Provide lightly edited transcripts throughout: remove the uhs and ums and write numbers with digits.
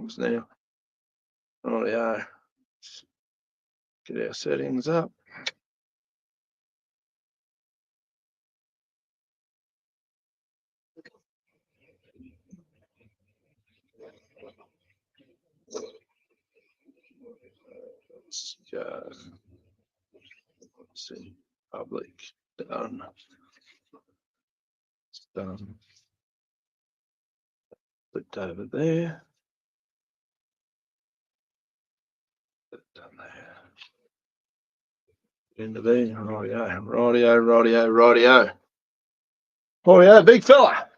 times now. Rightio. Get our settings up. Let's go. Let's see. Public. Done. It's done. Flipped over there. Done there. Into there. Rightio. Oh yeah, big fella.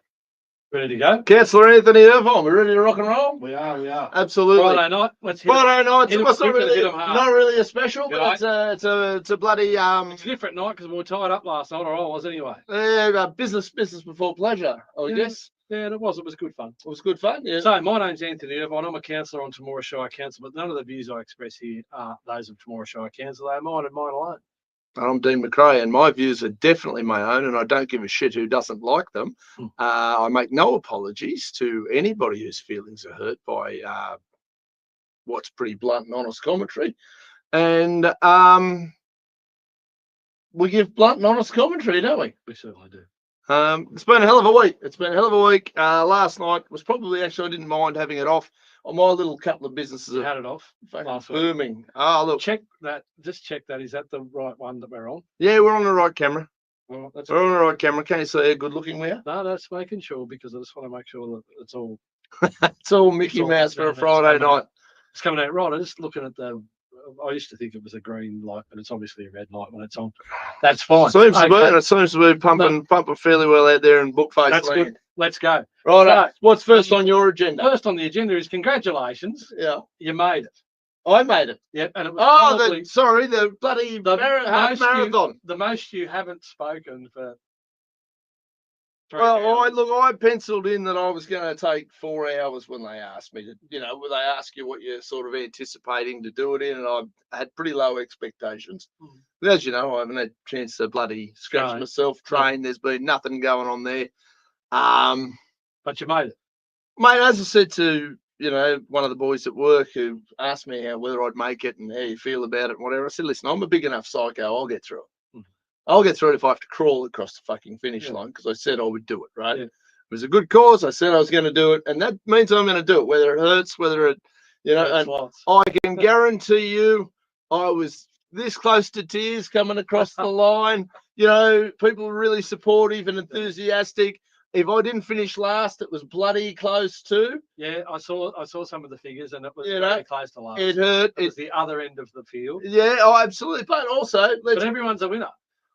Ready to go? Councillor Anthony Irvine, we ready to rock and roll? We are. Absolutely. Friday night. Let's hit Friday night. hit it It's not quick and really, hit 'em hard. not really a special, You but it's a bloody It's a different night because we were tied up last night, or I was anyway. business before pleasure, I guess. Yeah, it was. It was good fun. It was good fun. Yeah. So my name's Anthony Irvine. I'm a councillor on Temora Shire Council, but none of the views I express here are those of Temora Shire Council. They are mine and mine alone. I'm Dean McRae, and my views are definitely my own, and I don't give a shit who doesn't like them. I make no apologies to anybody whose feelings are hurt by what's pretty blunt and honest commentary. And we give blunt and honest commentary, don't we? We certainly do. It's been a hell of a week. Last night was probably, actually, I didn't mind having it off. My little couple of businesses You are had it off last week. booming. Oh, look. Check that. Just check that. Is that the right one that we're on? Yeah, we're on the right camera. Well, that's We're on the right camera. Can you see how good looking we are? no, that's making sure because I just want to make sure that it's all It's all Mickey Mouse for a Friday night. It's coming out right. I'm just looking at the. I used to think it was a green light, but it's obviously a red light when it's on. That's fine. Seems to be, and it seems to be pumping fairly well out there in Bookface That's land. good. Let's go. Right. So, what's first on your agenda? First on the agenda is congratulations. Yeah, You made it. I made it. Yep. And it was probably the bloody half marathon. The most you haven't spoken for. 3 Well, hours. I penciled in that I was going to take 4 hours when they asked me to, when they ask you what you're sort of anticipating to do it in, and I had pretty low expectations. But as you know, I haven't had a chance to bloody scratch myself, train. There's been nothing going on there. But you made it. Mate, as I said to, one of the boys at work who asked me whether I'd make it and how you feel about it and whatever, I said, listen, I'm a big enough psycho. I'll get through it. I'll get through it if I have to crawl across the fucking finish line, because I said I would do it, right? Yeah. It was a good cause. I said I was going to do it, and that means I'm going to do it, whether it hurts, whether it, and I can guarantee you I was this close to tears coming across the line. People were really supportive and enthusiastic. If I didn't finish last, it was bloody close too. Yeah, I saw some of the figures, and it was very close to last. It hurt. It was the other end of the field. Yeah, absolutely. But also, but everyone's a winner.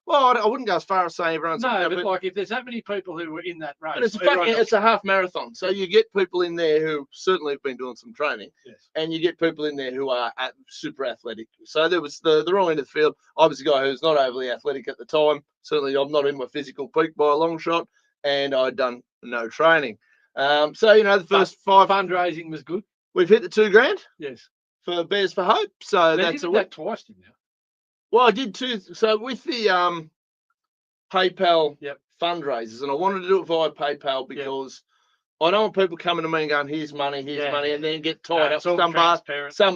Well, I wouldn't go as far as saying everyone's no, but like if there's that many people who were in that race, but it's a half marathon, so you get people in there who certainly have been doing some training, and you get people in there who are super athletic. So there was the wrong end of the field. I was a guy who was not overly athletic at the time. Certainly, I'm not in my physical peak by a long shot, and I'd done no training. So the first 5 fundraising was good. We've hit the $2,000. Yes, for Bears for Hope. So that's that twice, didn't you? Well, I did too. So with the PayPal fundraisers, and I wanted to do it via PayPal because I don't want people coming to me and going, here's money, and then get tied up. Some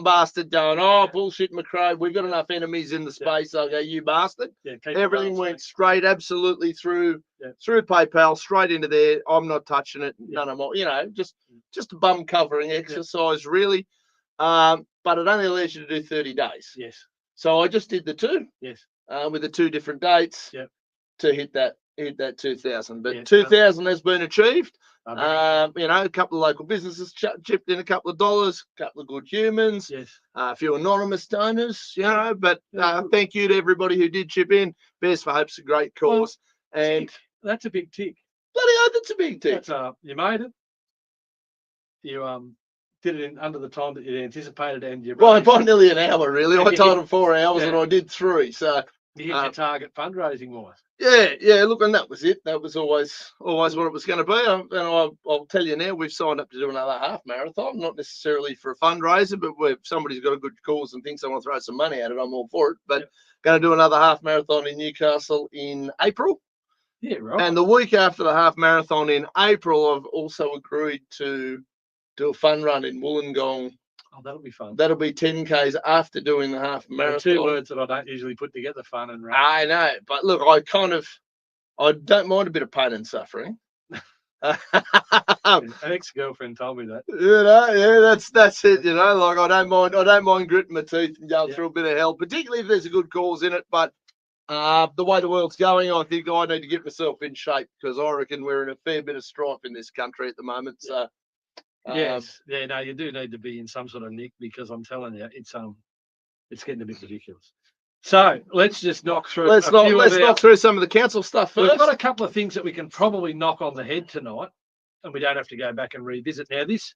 bastard going, oh, bullshit, McRae, we've got enough enemies in the space. I'll go, you bastard. Everything went straight, absolutely through PayPal, straight into there. I'm not touching it. None of my, just a bum covering exercise, really. But it only allows you to do 30 days. Yes. So I just did the two. Yes. With the 2 different dates. Yep. To hit that 2,000, but 2,000 has been achieved. A couple of local businesses chipped in a couple of dollars, a couple of good humans, a few anonymous donors, but thank you to everybody who did chip in. Bears for Hope's a great cause, and that's a big tick. Bloody hell, that's a big tick. You made it. You did it in under the time that you anticipated, and you by nearly an hour, really. I told them 4 hours, and I did 3. So you hit your target fundraising wise. Yeah. Look, and that was it. That was always what it was going to be. And I'll tell you now, we've signed up to do another half marathon, not necessarily for a fundraiser, but if somebody's got a good cause and thinks I want to throw some money at it, I'm all for it. But going to do another half marathon in Newcastle in April. Yeah, right. And the week after the half marathon in April, I've also agreed to do a fun run in Wollongong. Oh, that'll be fun. That'll be 10Ks after doing the half marathon. Two words that I don't usually put together: fun and run. I know, but look, I don't mind a bit of pain and suffering. An ex-girlfriend told me that. Yeah, that's it. Like I don't mind gritting my teeth and going through a bit of hell, particularly if there's a good cause in it. But the way the world's going, I think I need to get myself in shape because I reckon we're in a fair bit of strife in this country at the moment. So yes, no, you do need to be in some sort of nick because I'm telling you, it's getting a bit ridiculous. So let's just knock through. Let's knock through some of the council stuff first. We've got a couple of things that we can probably knock on the head tonight, and we don't have to go back and revisit. Now this,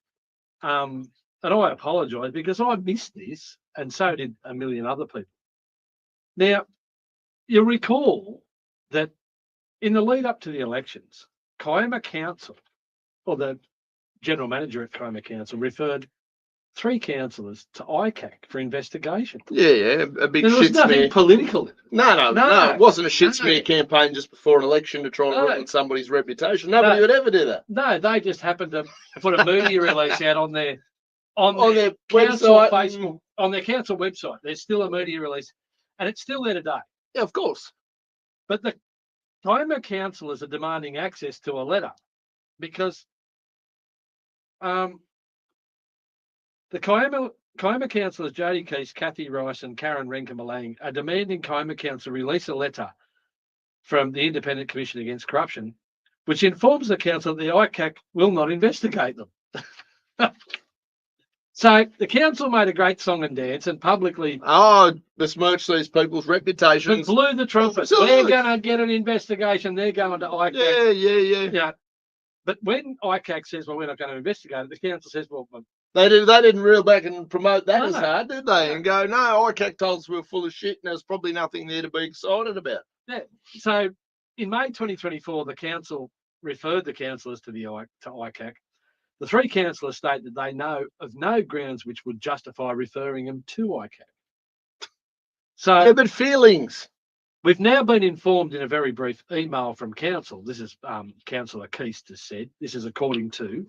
and I apologise because I missed this, and so did a million other people. Now, you'll recall that in the lead up to the elections, Kiama Council, or the general manager at Kiama Council, referred 3 councillors to ICAC for investigation. Yeah, a big there was nothing political in it. No, it wasn't a shit smear campaign just before an election to try and ruin somebody's reputation. Nobody would ever do that. No, they just happened to put a media release out on their council website, Facebook, on their council website. There's still a media release, and it's still there today. Yeah, of course. But the Kiama councillors are demanding access to a letter because the Kiama councillors Jody Keys, Kathy Rice and Karen Renker-Malang are demanding Kiama Council release a letter from the Independent Commission Against Corruption, which informs the council that the ICAC will not investigate them. So the council made a great song and dance and publicly besmirched these people's reputations. Blew the trumpet. Absolutely. They're going to get an investigation. They're going to ICAC. Yeah. But when ICAC says, well, we're not going to investigate it, the council says, well, they didn't reel back and promote that as hard, did they? And go, no, ICAC told us we were full of shit and there's probably nothing there to be excited about. Yeah. So in May 2024, the council referred the councillors to ICAC. The 3 councillors state that they know of no grounds which would justify referring them to ICAC. So, yeah, but feelings. We've now been informed in a very brief email from council. This is Councillor Keast has said. This is according to.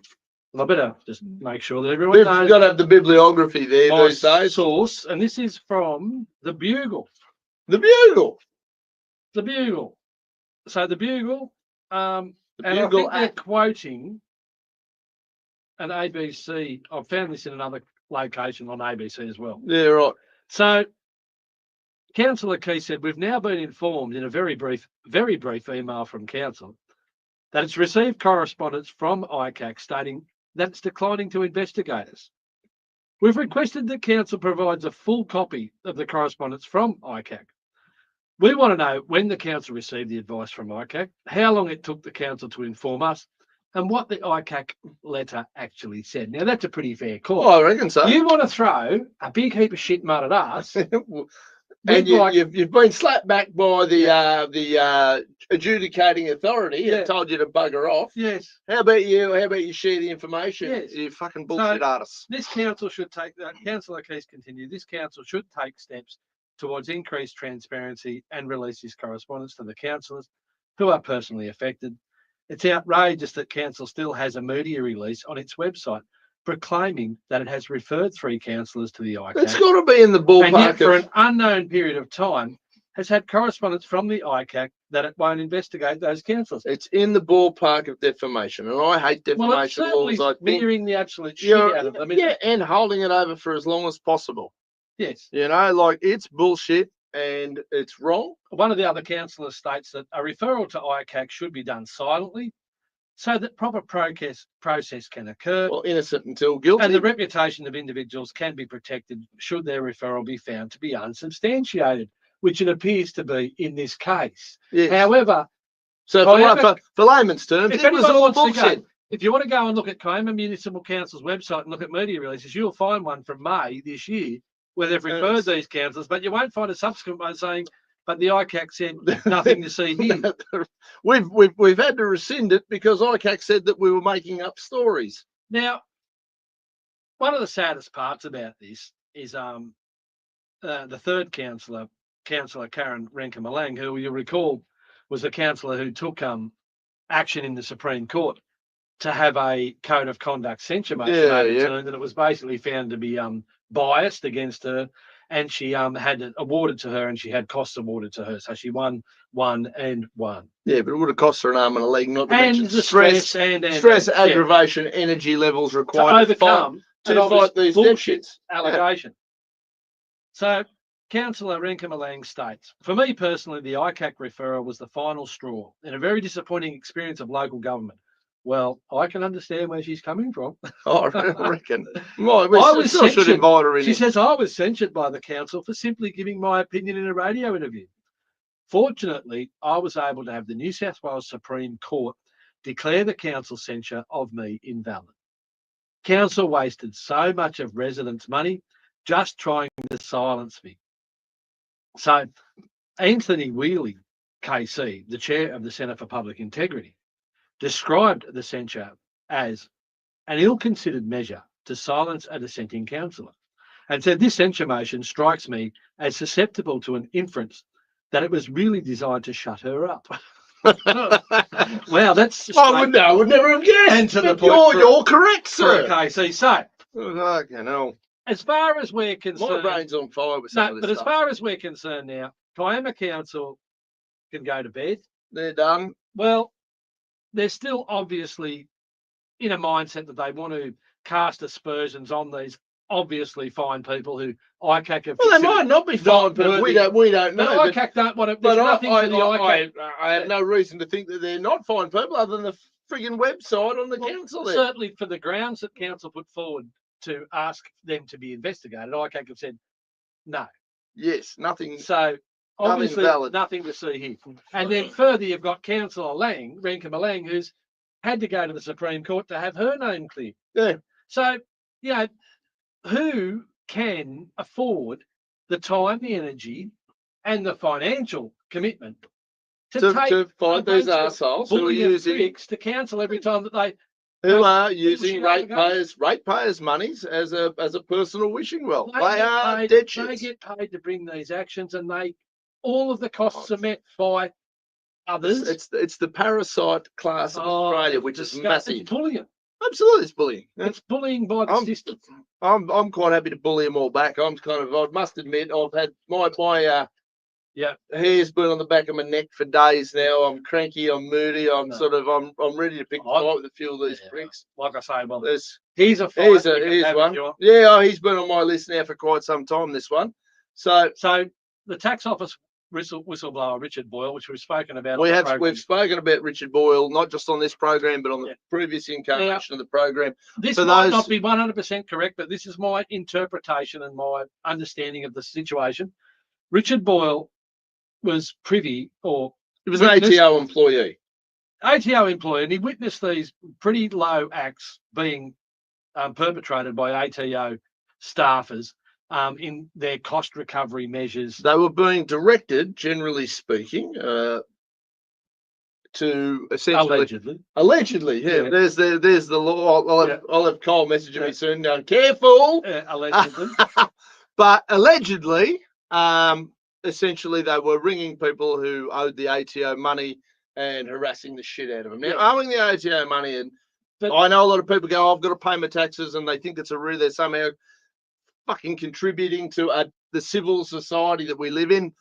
I better just make sure that everyone knows. We've got to have the bibliography there these days. Source, and this is from the Bugle. The Bugle. The Bugle. So the Bugle, and I think they're quoting an ABC. I've found this in another location on ABC as well. Yeah, right. So Councillor Key said, we've now been informed in a very brief email from council that it's received correspondence from ICAC stating that it's declining to investigate us. We've requested that council provides a full copy of the correspondence from ICAC. We want to know when the council received the advice from ICAC, how long it took the council to inform us, and what the ICAC letter actually said. Now, that's a pretty fair call. Oh, I reckon so. You want to throw a big heap of shit mud at us. And you've been slapped back by the adjudicating authority and told you to bugger off. Yes. How about you share the information? Yes. You fucking bullshit artists. This council should take that. Councillor Keys continued. This council should take steps towards increased transparency and release this correspondence to the councillors who are personally affected. It's outrageous that council still has a media release on its website proclaiming that it has referred 3 councillors to the ICAC. It's got to be in the ballpark. And yet, for an unknown period of time, has had correspondence from the ICAC that it won't investigate those councillors. It's in the ballpark of defamation, and I hate defamation laws. I think smearing the absolute shit out of them. Yeah, and holding it over for as long as possible. Yes. It's bullshit and it's wrong. One of the other councillors states that a referral to ICAC should be done silently, so that proper process can occur. Well, innocent until guilty. And the reputation of individuals can be protected should their referral be found to be unsubstantiated, which it appears to be in this case. Yes. However, so for layman's terms, it was all bullshit. If you want to go and look at Kiama Municipal Council's website and look at media releases, you'll find one from May this year where they've referred these councillors, but you won't find a subsequent one saying, but the ICAC said nothing to see here. We've had to rescind it because ICAC said that we were making up stories. Now, one of the saddest parts about this is the third councillor, Councillor Karen Renker-Malang, who you'll recall was the councillor who took action in the Supreme Court to have a code of conduct censure motion overturned, and it was basically found to be biased against her, and she had it awarded to her, and she had costs awarded to her, so she won. Yeah, but it would have cost her an arm and a leg, not to And mention the stress and aggravation, energy levels required to overcome to fight these bullshit dipshits. allegation. So, Councillor Rinka Malang states, for me personally, the ICAC referral was the final straw and a very disappointing experience of local government. Well, I can understand where she's coming from. I reckon. Well, we still should invite her in. She says, I was censured by the council for simply giving my opinion in a radio interview. Fortunately, I was able to have the New South Wales Supreme Court declare the council's censure of me invalid. Council wasted so much of residents' money just trying to silence me. So, Anthony Wheely, KC, the chair of the Centre for Public Integrity, described the censure as an ill-considered measure to silence a dissenting councillor, and said this censure motion strikes me as susceptible to an inference that it was really designed to shut her up. Wow, that's I would never have guessed. And to the point, you're correct, sir. KC. So, hell. As far as we're concerned, my brain's on fire with some of this but stuff. As far as we're concerned now, Kiama Council can go to bed. They're done. Well, they're still obviously in a mindset that they want to cast aspersions on these obviously fine people who ICAC have. Well, they might not be fine, but we don't know. But ICAC don't want to. But I have no reason to think that they're not fine people, other than the frigging website on the council. There. Certainly, for the grounds that council put forward to ask them to be investigated, ICAC have said no. Yes, nothing. So obviously, nothing to see here. And then further, you've got Councillor Rinka Malang, who's had to go to the Supreme Court to have her name cleared. Yeah. So, who can afford the time, the energy, and the financial commitment to fight these assholes who are using to counsel every time that they are using ratepayers' monies as a personal wishing well. They are dead shits. They get paid to bring these actions, and all of the costs are met by others. It's the parasite class of Australia, which is massive. It's bullying. Absolutely, it's bullying. It's bullying by the system. I'm quite happy to bully them all back. I must admit, I've had my hair's been on the back of my neck for days now. I'm cranky. I'm moody. I'm ready to pick a fight with a few of these pricks. Like I say, well, he's one. Yeah, he's been on my list now for quite some time. This one. So the tax office whistleblower Richard Boyle, which we've spoken about. We've spoken about Richard Boyle, not just on this program, but on the previous incarnation of the program. This might not be 100% correct, but this is my interpretation and my understanding of the situation. Richard Boyle was privy, or he was an ATO employee. And he witnessed these pretty low acts being perpetrated by ATO staffers. In their cost recovery measures. They were being directed, generally speaking, to essentially... Allegedly, yeah. There's the law. I'll have Kyle messaging me soon going, careful! Allegedly. But allegedly, essentially they were ringing people who owed the ATO money and harassing the shit out of them. Now, owing the ATO money, I know a lot of people go, I've got to pay my taxes, and they think it's they're somehow fucking contributing to the civil society that we live in.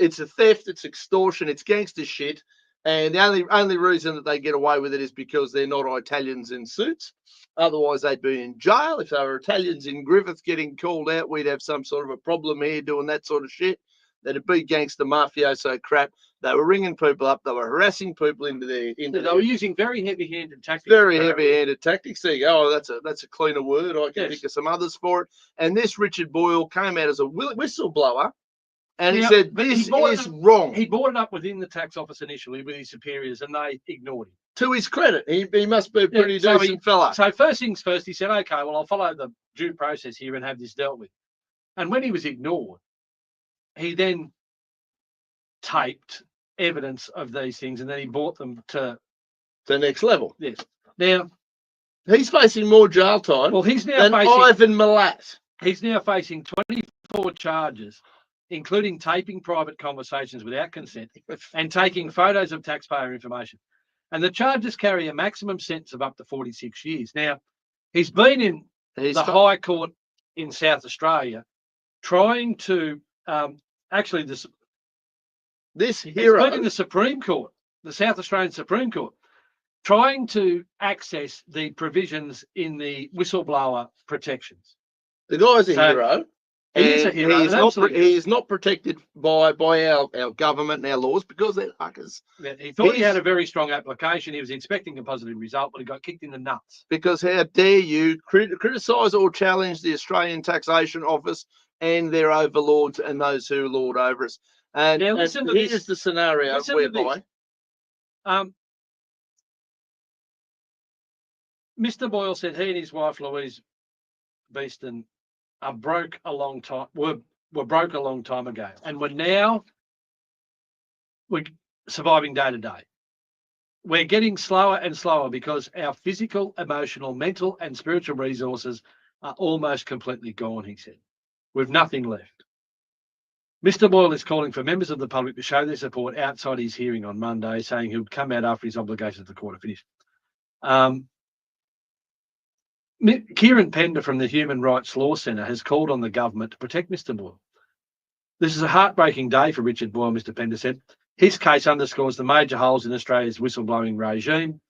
It's a theft, it's extortion, it's gangster shit, and the only reason that they get away with it is because they're not Italians in suits. Otherwise, they'd be in jail. If they were Italians in Griffith getting called out, we'd have some sort of a problem here doing that sort of shit. That'd be gangster mafioso crap. They were ringing people up. They were harassing people they were using very heavy-handed tactics. Very heavy-handed tactics. There you go. Oh, that's a cleaner word. I can think of some others for it. And this Richard Boyle came out as a whistleblower, and he said this is wrong. He brought it up within the tax office initially with his superiors, and they ignored him. To his credit, he must be a pretty decent fella. So first things first, he said, "Okay, well, I'll follow the due process here and have this dealt with." And when he was ignored, he then taped evidence of these things, and then he brought them to the next level. Yes. Now he's facing more jail time. Well, he's now than Ivan Milat. He's now facing 24 charges, including taping private conversations without consent and taking photos of taxpayer information. And the charges carry a maximum sentence of up to 46 years. Now, he's been in the High Court in South Australia trying to actually this hero he's been in the Supreme Court, the South Australian Supreme Court, trying to access the provisions in the whistleblower protections. The guy's a hero. He is a hero. He is not protected by our government and our laws because they're fuckers. Yeah, he thought he had a very strong application. He was expecting a positive result, but he got kicked in the nuts. Because how dare you criticise or challenge the Australian Taxation Office and their overlords and those who lord over us. And, now, here's the scenario whereby Mr. Boyle said he and his wife Louise Beeston are broke a long time. Were broke a long time ago, and we're surviving day to day. We're getting slower and slower because our physical, emotional, mental, and spiritual resources are almost completely gone. He said, "We've nothing left." Mr. Boyle is calling for members of the public to show their support outside his hearing on Monday, saying he would come out after his obligations to the court are finished. Kieran Pender from the Human Rights Law Centre has called on the government to protect Mr. Boyle. This is a heartbreaking day for Richard Boyle, Mr. Pender said. His case underscores the major holes in Australia's whistleblowing regime.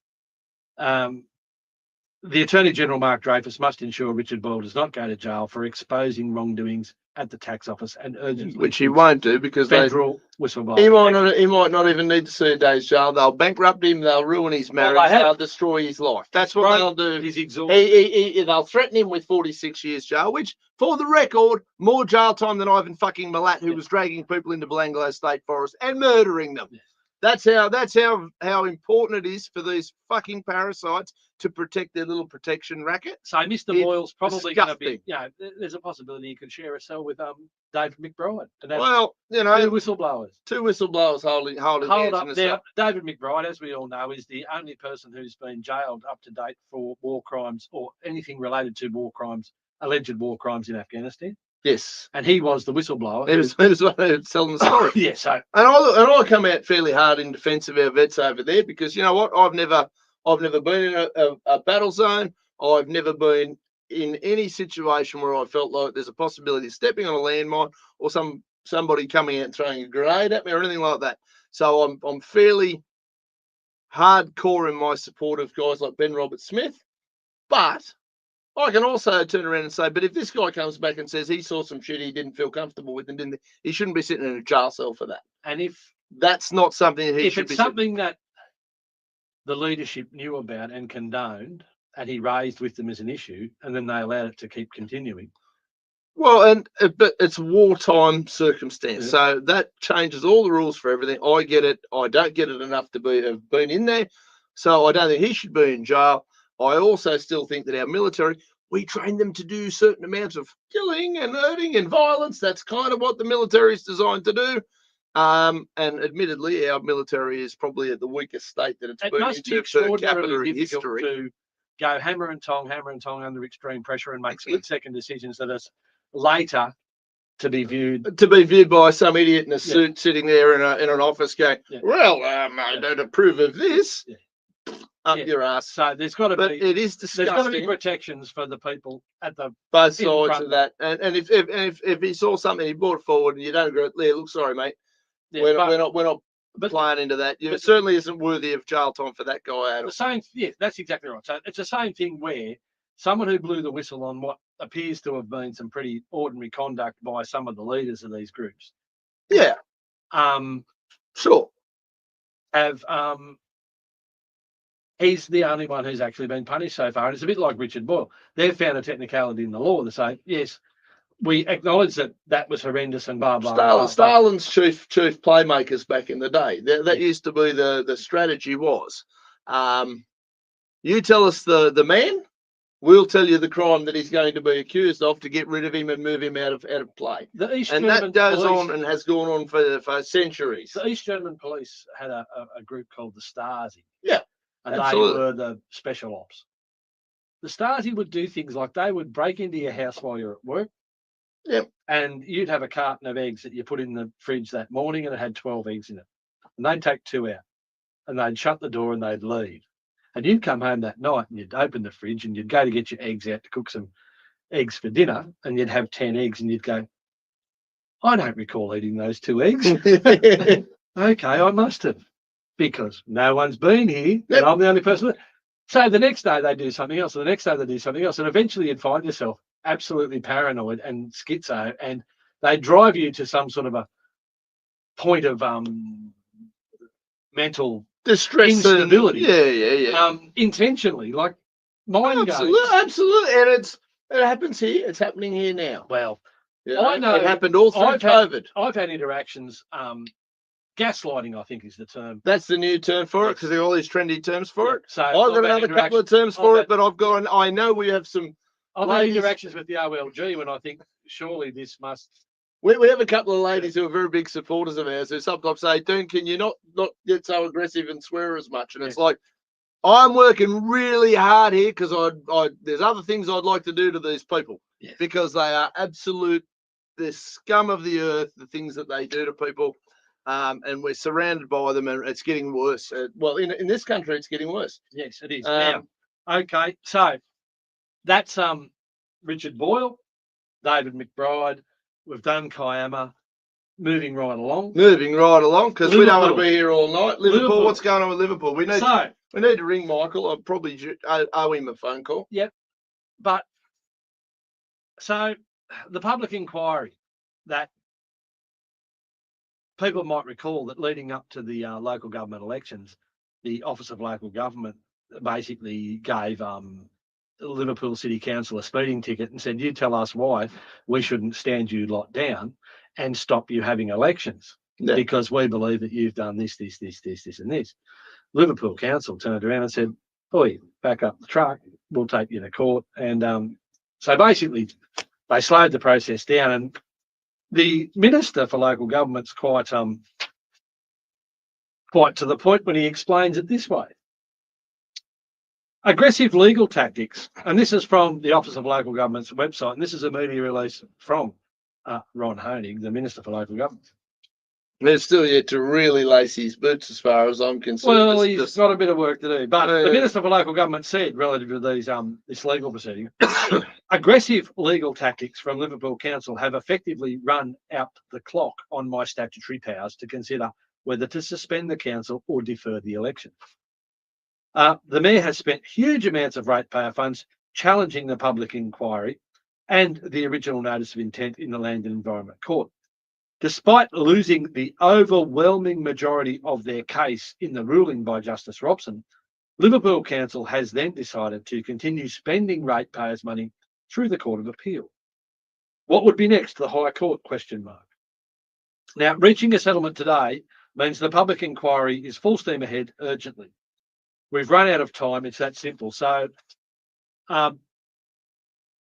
The Attorney General, Mark Dreyfus, must ensure Richard Boyle does not go to jail for exposing wrongdoings at the tax office and urgently, which he won't do because federal whistleblower. He might not even need to see a day's jail. They'll bankrupt him. They'll ruin his marriage. They'll destroy his life. That's what they'll do. He's exhausted. They'll threaten him with 46 years jail, which, for the record, more jail time than Ivan fucking Milat, who was dragging people into Belanglo State Forest and murdering them. That's how important it is for these fucking parasites to protect their little protection racket. So Mr. Boyle's probably going to be, there's a possibility he could share a cell with David McBride. Well, two whistleblowers. Two whistleblowers holding Hold up. Now, David McBride, as we all know, is the only person who's been jailed up to date for war crimes or anything related to war crimes, alleged war crimes in Afghanistan. Yes, and he was the whistleblower. He was one who was telling the story. Yeah, so and I come out fairly hard in defence of our vets over there because you know what? I've never been in a battle zone. I've never been in any situation where I felt like there's a possibility of stepping on a landmine or somebody coming out and throwing a grenade at me or anything like that. So I'm fairly hardcore in my support of guys like Ben Roberts-Smith, but I can also turn around and say, but if this guy comes back and says he saw some shit he didn't feel comfortable with and didn't, he shouldn't be sitting in a jail cell for that. And if that's not something that he should be, if it's something that the leadership knew about and condoned, and he raised with them as an issue, and then they allowed it to keep continuing. Well, but it's wartime circumstance, so that changes all the rules for everything. I get it. I don't get it enough to have been in there, so I don't think he should be in jail. I also still think that our military, we train them to do certain amounts of killing and hurting and violence. That's kind of what the military is designed to do. And admittedly, our military is probably at the weakest state that it's been into per capita in history. To go hammer and tong under extreme pressure and make split-second decisions that are later to be viewed by some idiot in a suit sitting there in an office going, well, I don't approve of this. Up your ass. So there's got to be. It is disgusting. There's got to be protections for the people at the both sides of that. And if he saw something, he brought it forward, and you don't agree. Yeah, look, sorry, mate. We're not playing into that. It certainly isn't worthy of jail time for that guy at all. That's exactly right. So it's the same thing where someone who blew the whistle on what appears to have been some pretty ordinary conduct by some of the leaders of these groups. Yeah. Sure. He's the only one who's actually been punished so far. And it's a bit like Richard Boyle. They've found a technicality in the law to say, yes, we acknowledge that was horrendous and blah, blah, blah. Stalin's chief playmakers back in the day, that used to be the strategy was, you tell us the man, we'll tell you the crime that he's going to be accused of to get rid of him and move him out of play. And that goes on and has gone on for centuries. The East German police had a group called the Stasi. Yeah. And absolutely. They were the special ops. The Stasi would do things like they would break into your house while you're at work. Yep. And you'd have a carton of eggs that you put in the fridge that morning and it had 12 eggs in it. And they'd take 2 out. and they'd shut the door and they'd leave. And you'd come home that night and you'd open the fridge and you'd go to get your eggs out to cook some eggs for dinner, and you'd have 10 eggs and you'd go, I don't recall eating those 2 eggs. Okay, I must have, because no one's been here and I'm the only person. So the next day they do something else, and the next day they do something else, and eventually you'd find yourself absolutely paranoid and schizo, and they drive you to some sort of a point of mental distress, instability. Yeah. Intentionally, like mind games. Absolutely, and it happens here. It's happening here now. Well, I know it happened all through COVID. I've had interactions. Gaslighting, I think, is the term. That's the new term for it, because there are all these trendy terms for it. So I've got another couple of terms for it, but I know we have some. I've had interactions with the OLG when I think surely this must. We have a couple of ladies who are very big supporters of ours who sometimes say, Dean, can you not get so aggressive and swear as much? And it's like, I'm working really hard here because there's other things I'd like to do to these people because they are the scum of the earth, the things that they do to people. And we're surrounded by them, and it's getting worse. Well, in this country, it's getting worse. Yes, it is. Now, okay, so that's Richard Boyle, David McBride. We've done Kiama. Moving right along, because we don't want to be here all night. Liverpool, what's going on with Liverpool? We need to ring Michael. I'll probably owe him a phone call. Yep. But so the public inquiry that people might recall that leading up to the local government elections, the Office of Local Government basically gave Liverpool City Council a speeding ticket and said, you tell us why we shouldn't stand you lot down and stop you having elections because we believe that you've done this, and this. Liverpool Council turned around and said, oi, back up the truck, we'll take you to court. And so basically they slowed the process down, and the Minister for Local Government's quite to the point when he explains it this way. Aggressive legal tactics, and this is from the Office of Local Government's website, and this is a media release from Ron Honig, the Minister for Local Government. There's still yet to really lace his boots as far as I'm concerned. Well, he's got a bit of work to do. But the Minister for Local Government said, relative to these this legal proceeding, aggressive legal tactics from Liverpool Council have effectively run out the clock on my statutory powers to consider whether to suspend the council or defer the election. The Mayor has spent huge amounts of ratepayer funds challenging the public inquiry and the original notice of intent in the Land and Environment Court. Despite losing the overwhelming majority of their case in the ruling by Justice Robson, Liverpool Council has then decided to continue spending ratepayers' money through the Court of Appeal. What would be next? The High Court? ? Now, reaching a settlement today means the public inquiry is full steam ahead urgently. We've run out of time. It's that simple. So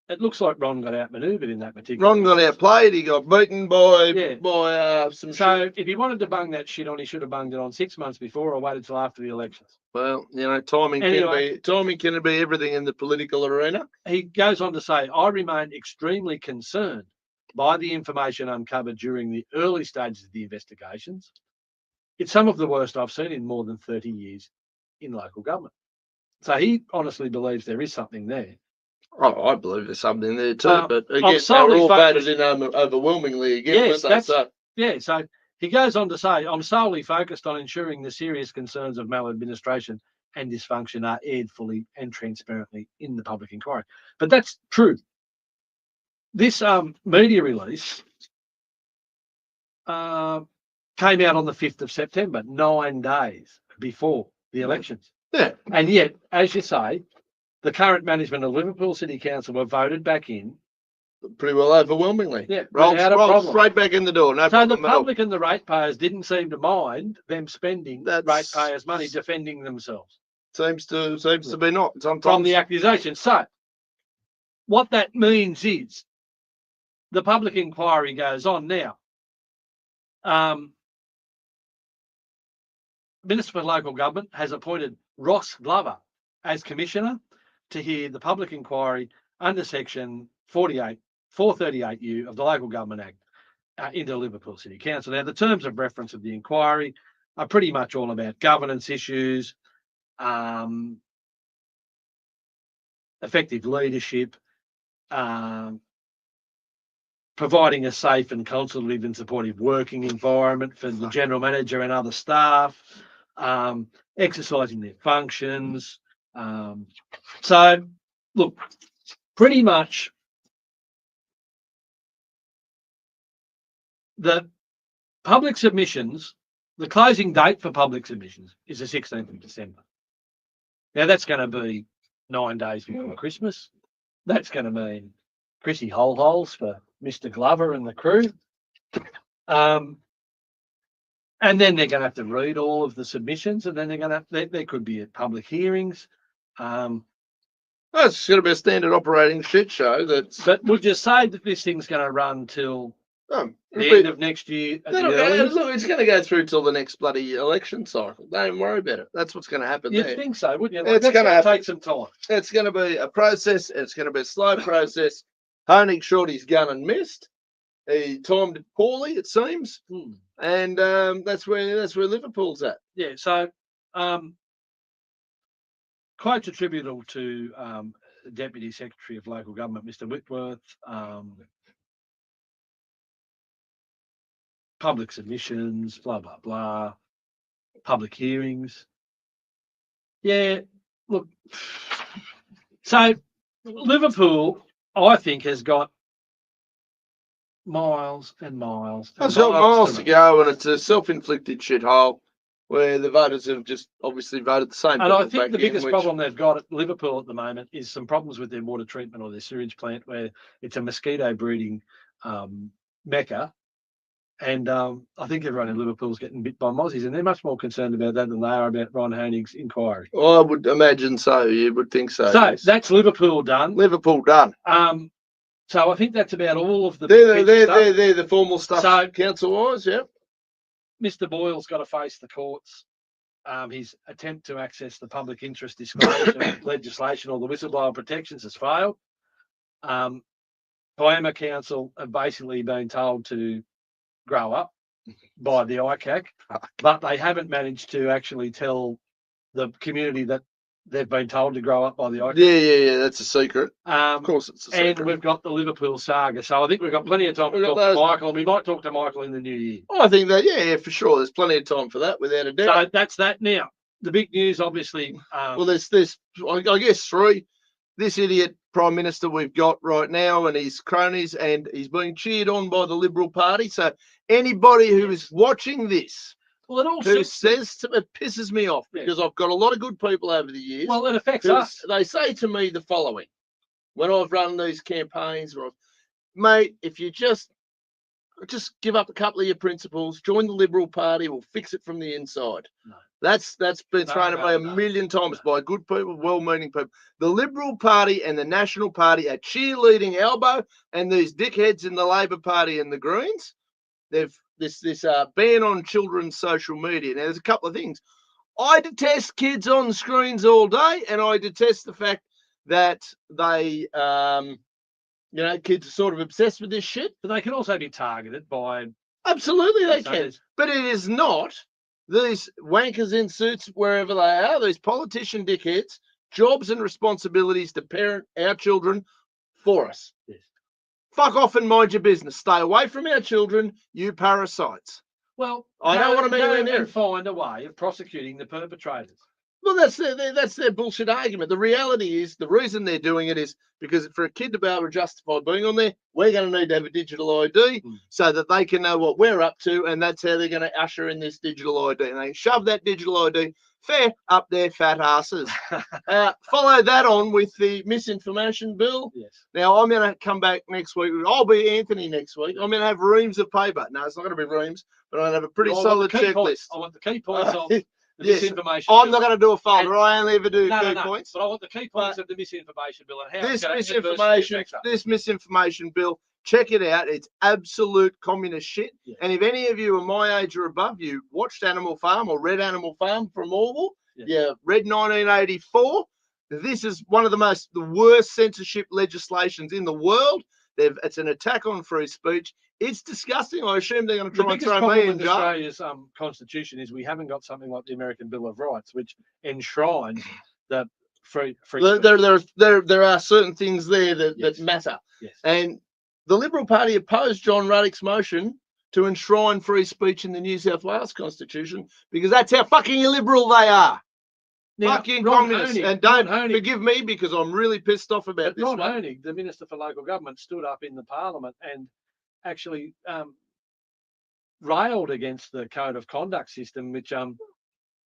it looks like Ron got outmanoeuvred in that particular. Ron got outplayed. He got beaten by some. So if he wanted to bung that shit on, he should have bunged it on 6 months before or waited till after the elections. Well, timing can be everything in the political arena. He goes on to say, I remain extremely concerned by the information uncovered during the early stages of the investigations. It's some of the worst I've seen in more than 30 years in local government. So he honestly believes there is something there. Oh, I believe there's something there too, but again, they were all voted in overwhelmingly again. Yes, so he goes on to say, I'm solely focused on ensuring the serious concerns of maladministration and dysfunction are aired fully and transparently in the public inquiry. But that's true. This media release came out on the 5th of September, 9 days before the elections. Yeah. And yet, as you say, the current management of Liverpool City Council were voted back in. Pretty well overwhelmingly. Yeah. Rolled straight back in the door. No so the public and the ratepayers didn't seem to mind them spending ratepayers' money defending themselves. Seems to be not. Sometimes. From the accusation. So what that means is the public inquiry goes on now. Minister for Local Government has appointed Ross Glover as Commissioner to hear the public inquiry under Section 438U of the Local Government Act into Liverpool City Council. Now, the terms of reference of the inquiry are pretty much all about governance issues, effective leadership, providing a safe and consultative and supportive working environment for the general manager and other staff, exercising their functions. So, look, pretty much the public submissions, the closing date for public submissions is the 16th of December. Now, that's going to be 9 days before Christmas. That's going to mean Chrissy holes for Mr. Glover and the crew. And then they're going to have to read all of the submissions, and then there could be public hearings. It's going to be a standard operating shit show. But we'll just say that this thing's going to run till the end of next year. Look, it's going to go through till the next bloody election cycle. Don't worry about it. That's what's going to happen. You'd think so, wouldn't you? It's going to take some time. It's going to be a process. It's going to be a slow process. Honig shot his gun and missed. He timed it poorly, it seems, and that's where Liverpool's at. Yeah. So, quite attributable to Deputy Secretary of Local Government, Mr. Whitworth. Public submissions, blah blah blah. Public hearings. Yeah. Look. So Liverpool, I think, has got miles and miles. It's got miles to go, and it's a self-inflicted shithole where the voters have just obviously voted the same. And I think the biggest problem they've got at Liverpool at the moment is some problems with their water treatment or their sewage plant, where it's a mosquito breeding mecca. And I think everyone in Liverpool is getting bit by mozzies, and they're much more concerned about that than they are about Ron Honig's inquiry. I would imagine so. You would think so. So yes. That's Liverpool done. Liverpool done. So I think that's about all of the. They're the formal stuff. So council-wise, yeah. Mr. Boyle's got to face the courts. His attempt to access the public interest disclosure legislation or the whistleblower protections has failed. Kiama Council have basically been told to grow up by the ICAC, but they haven't managed to actually tell the community that they've been told to grow up by the ICAC. Yeah, that's a secret. Of course it's a secret. And we've got the Liverpool saga, so I think we've got plenty of time to talk to Michael, and we might talk to Michael in the new year. I think that, yeah, for sure. There's plenty of time for that, without a doubt. So that's that. Now, the big news, obviously. Well, there's I guess three. This idiot Prime Minister we've got right now and his cronies, and he's being cheered on by the Liberal Party. So anybody who is watching this, who says it pisses me off, because I've got a lot of good people over the years. Well, it affects us. They say to me the following, when I've run these campaigns, mate, if you just give up a couple of your principles, join the Liberal Party, we'll fix it from the inside. No. That's been thrown at me a million times by good people, well-meaning people. The Liberal Party and the National Party are cheerleading Albo and these dickheads in the Labor Party and the Greens. They've this ban on children's social media. Now, there's a couple of things. I detest kids on screens all day, and I detest the fact that they, kids are sort of obsessed with this shit. But they can also be targeted by... Absolutely they can. But it is not these wankers in suits, wherever they are, these politician dickheads, jobs and responsibilities to parent our children for us. Yes. Fuck off and mind your business. Stay away from our children, you parasites. Well, I don't want to be in there. And find a way of prosecuting the perpetrators. Well, that's their bullshit argument. The reality is, the reason they're doing it is because for a kid to be able to justify being on there, we're going to need to have a digital ID so that they can know what we're up to, and that's how they're going to usher in this digital ID. And they shove that digital ID fair up their fat asses. Follow that on with the misinformation bill. Yes. Now, I'm going to come back next week. I'll be Anthony next week. I'm going to have reams of paper. No, it's not going to be reams, but I'm going to have a pretty solid checklist. I want the key points of... Yes. Misinformation I'm not going to do a folder. I only ever do 2 points. But I want the key points of the misinformation bill and how this misinformation bill. Check it out. It's absolute communist shit. Yeah. And if any of you are my age or above, you watched Animal Farm or read Animal Farm from Orwell, read 1984. This is one of the worst censorship legislations in the world. It's an attack on free speech. It's disgusting. I assume they're going to try and throw me in jail. Australia's constitution is we haven't got something like the American Bill of Rights, which enshrines the free speech. There are certain things there that matter. Yes. And the Liberal Party opposed John Ruddock's motion to enshrine free speech in the New South Wales Constitution because that's how fucking illiberal they are. Now, fucking Ron communists. Hoenig, And don't Ron Hoenig, forgive me because I'm really pissed off about this. Ron Hoenig, the Minister for Local Government, stood up in the Parliament and actually railed against the code of conduct system, which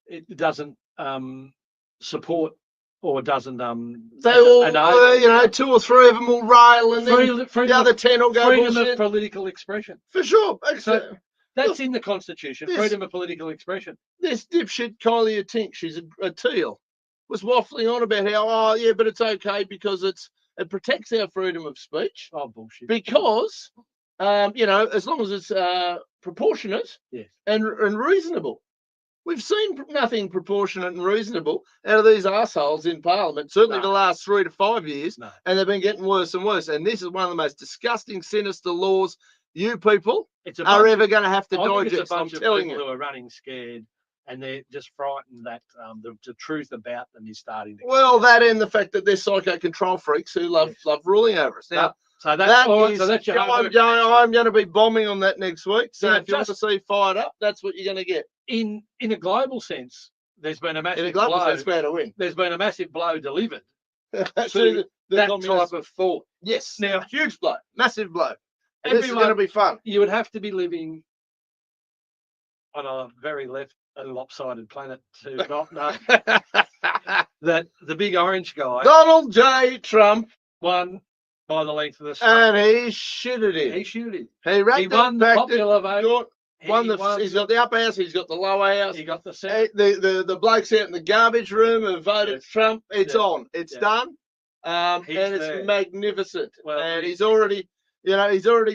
it doesn't support or doesn't they all 2 or 3 of them will rail and then the other 10 will go freedom bullshit. of political expression. For sure. So that's in the Constitution, freedom of political expression. This dipshit Kylie Tink, she's a teal, was waffling on about how, but it's okay because it protects our freedom of speech. Oh, bullshit. Because, as long as it's proportionate and reasonable. We've seen nothing proportionate and reasonable out of these assholes in Parliament, certainly the last 3 to 5 years, and they've been getting worse and worse. And this is one of the most disgusting, sinister laws you people are ever going to have to digest. I'm telling you. Who are running scared, and they're just frightened that the truth about them is starting to. Well, that and the fact that they're psycho control freaks who love ruling over us. Now, so that's your I'm going to be bombing on that next week. So if you want to see fired up, that's what you're going to get. In a global sense, there's been a massive in a global sense, we're to win. There's been a massive blow delivered to that type of thought. Yes. Now, huge blow, massive blow. This is going to be fun. You would have to be living on a very left and lopsided planet to not know that the big orange guy, Donald J. Trump, won by the length of the state. And he shitted it. He won the popular vote. He's got the upper house. He's got the lower house. He got the Senate. The blokes out in the garbage room have voted Trump. It's on. It's done. And it's magnificent. Well, and he's already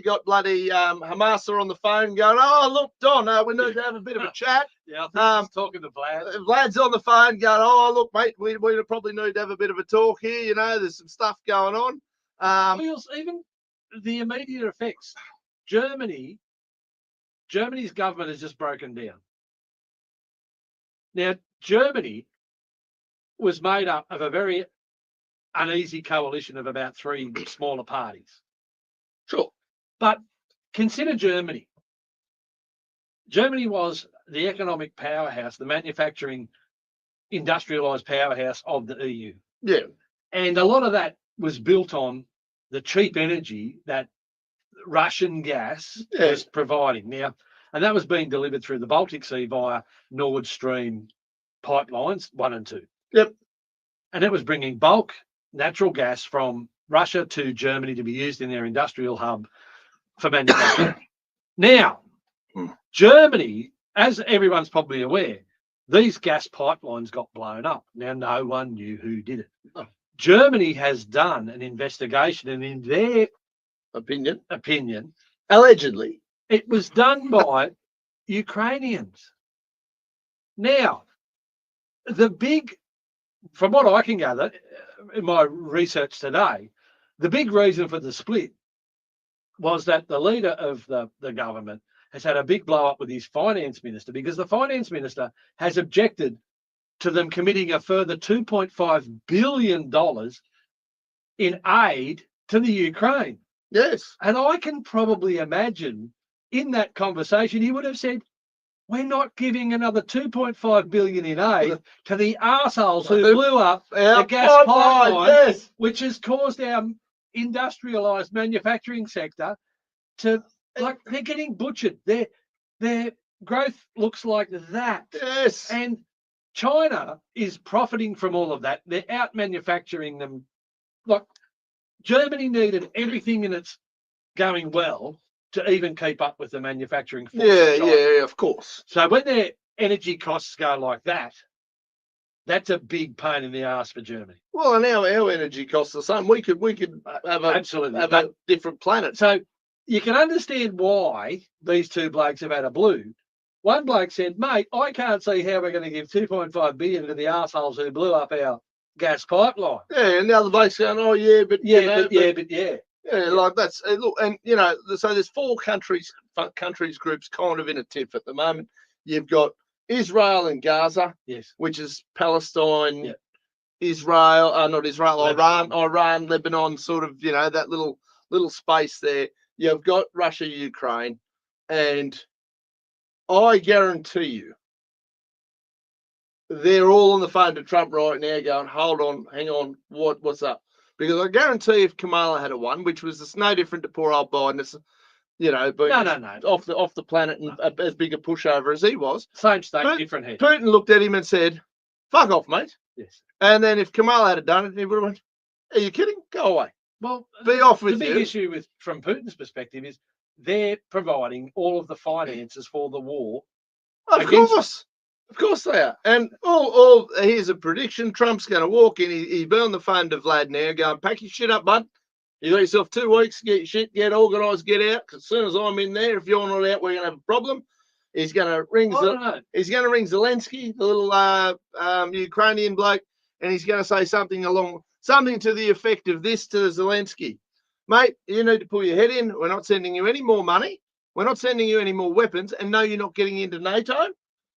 got bloody Hamasa on the phone going, oh, look, Don, we need to have a bit of a chat. Yeah, I think he's talking to Vlad. Vlad's on the phone going, oh, look, mate, we probably need to have a bit of a talk here. There's some stuff going on. Even the immediate effects. Germany's government has just broken down. Now, Germany was made up of a very uneasy coalition of about 3 smaller parties. Sure. But consider Germany. Germany was the economic powerhouse, the manufacturing, industrialised powerhouse of the EU. Yeah. And a lot of that was built on the cheap energy that Russian gas was providing. Now, and that was being delivered through the Baltic Sea via Nord Stream pipelines 1 and 2. Yep. And it was bringing bulk natural gas from Russia to Germany to be used in their industrial hub for manufacturing. Now, Germany, as everyone's probably aware, these gas pipelines got blown up. Now, no one knew who did it. Oh. Germany has done an investigation, and in their opinion, allegedly, it was done by Ukrainians. Now, from what I can gather in my research today, the big reason for the split was that the leader of the government has had a big blow up with his finance minister, because the finance minister has objected to them committing a further $2.5 billion in aid to the Ukraine. Yes. And I can probably imagine in that conversation, he would have said, we're not giving another $2.5 billion in aid to the arseholes who blew up the gas pipeline, which has caused our industrialised manufacturing sector to, they're getting butchered. Their growth looks like that. Yes. And China is profiting from all of that. They're out manufacturing them. Like, Germany needed everything in its going well to even keep up with the manufacturing force. Yeah, of course. So when their energy costs go like that, that's a big pain in the ass for Germany. Well, and our energy costs the same. We could have a different planet. So you can understand why these 2 blokes have had a blue. One bloke said, mate, I can't see how we're going to give $2.5 billion to the arseholes who blew up our gas pipeline. Yeah, and the other bloke's going, oh, yeah, but... Yeah, like that's look, and so there's four countries groups kind of in a tiff at the moment. You've got Israel and Gaza, yes, which is Palestine, yeah. Israel, not Israel, Lebanon. Iran, Lebanon, sort of, that little space there. You've got Russia, Ukraine, and I guarantee you, they're all on the phone to Trump right now, going, "Hold on, hang on, what's up?" Because I guarantee if Kamala had won, which was no different to poor old Biden, it's, been No. off the planet and as big a pushover as he was. Same state, different head. Putin looked at him and said, "Fuck off, mate." Yes. And then if Kamala had done it, he would have went, "Are you kidding? Go away. Well, be off with you." The big issue from Putin's perspective is they're providing all of the finances for the war. Of course they are. And here's a prediction: Trump's going to walk in. He be on the phone to Vlad now, going, "Pack your shit up, bud. You got yourself 2 weeks. Get your shit, get organised, get out. Because as soon as I'm in there, if you're not out, we're going to have a problem." He's going to ring. He's going to ring Zelensky, the little Ukrainian bloke, and he's going to say something to the effect of this to Zelensky: "Mate, you need to pull your head in. We're not sending you any more money. We're not sending you any more weapons. And no, you're not getting into NATO.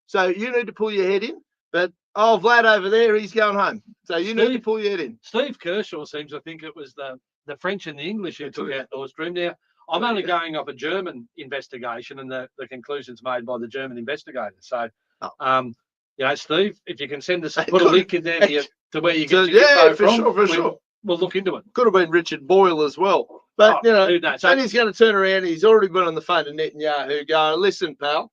So you need to pull your head in. But Vlad over there, he's going home. So you need to pull your head in." Steve Kershaw seems to think it was the French and the English who took out Nord Stream. Now, I'm only going off a German investigation and the conclusions made by the German investigators. So, Steve, if you can send us, put a link in there to where you get your info from. For sure. We'll look into it. Could have been Richard Boyle as well. But, So, and he's going to turn around. He's already been on the phone to Netanyahu going, "Listen, pal,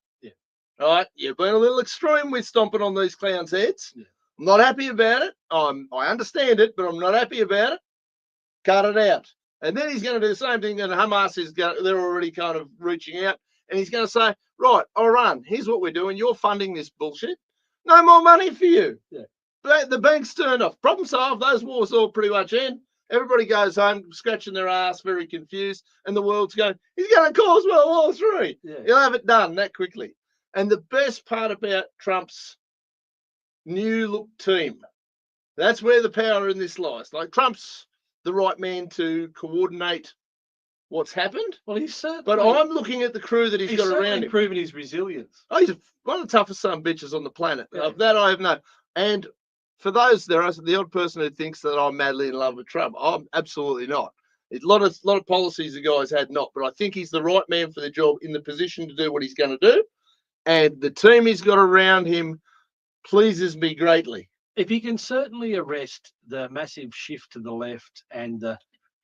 all right, you've been a little extreme with stomping on these clowns' heads. Yeah. I'm not happy about it. I understand it, but I'm not happy about it. Cut it out." And then he's going to do the same thing, and Hamas they're already kind of reaching out, and he's going to say, "Right, Iran, here's what we're doing. You're funding this bullshit. No more money for you." Yeah. The bank's turned off. Problem solved. Those wars all pretty much end. Everybody goes home scratching their ass, very confused, and the world's going, "He's going to cause World War III. Yeah. He'll have it done that quickly." And the best part about Trump's new look team, that's where the power in this lies. Like, Trump's the right man to coordinate what's happened. Well, he's certainly. But I'm looking at the crew that he's got around him. He's proven his resilience. Oh, he's one of the toughest son of bitches on the planet. Yeah. That I have no. And for those, there are the odd person who thinks that I'm madly in love with Trump. I'm absolutely not. A lot of policies the guy's had not, but I think he's the right man for the job, in the position to do what he's going to do. And the team he's got around him pleases me greatly. If he can certainly arrest the massive shift to the left and the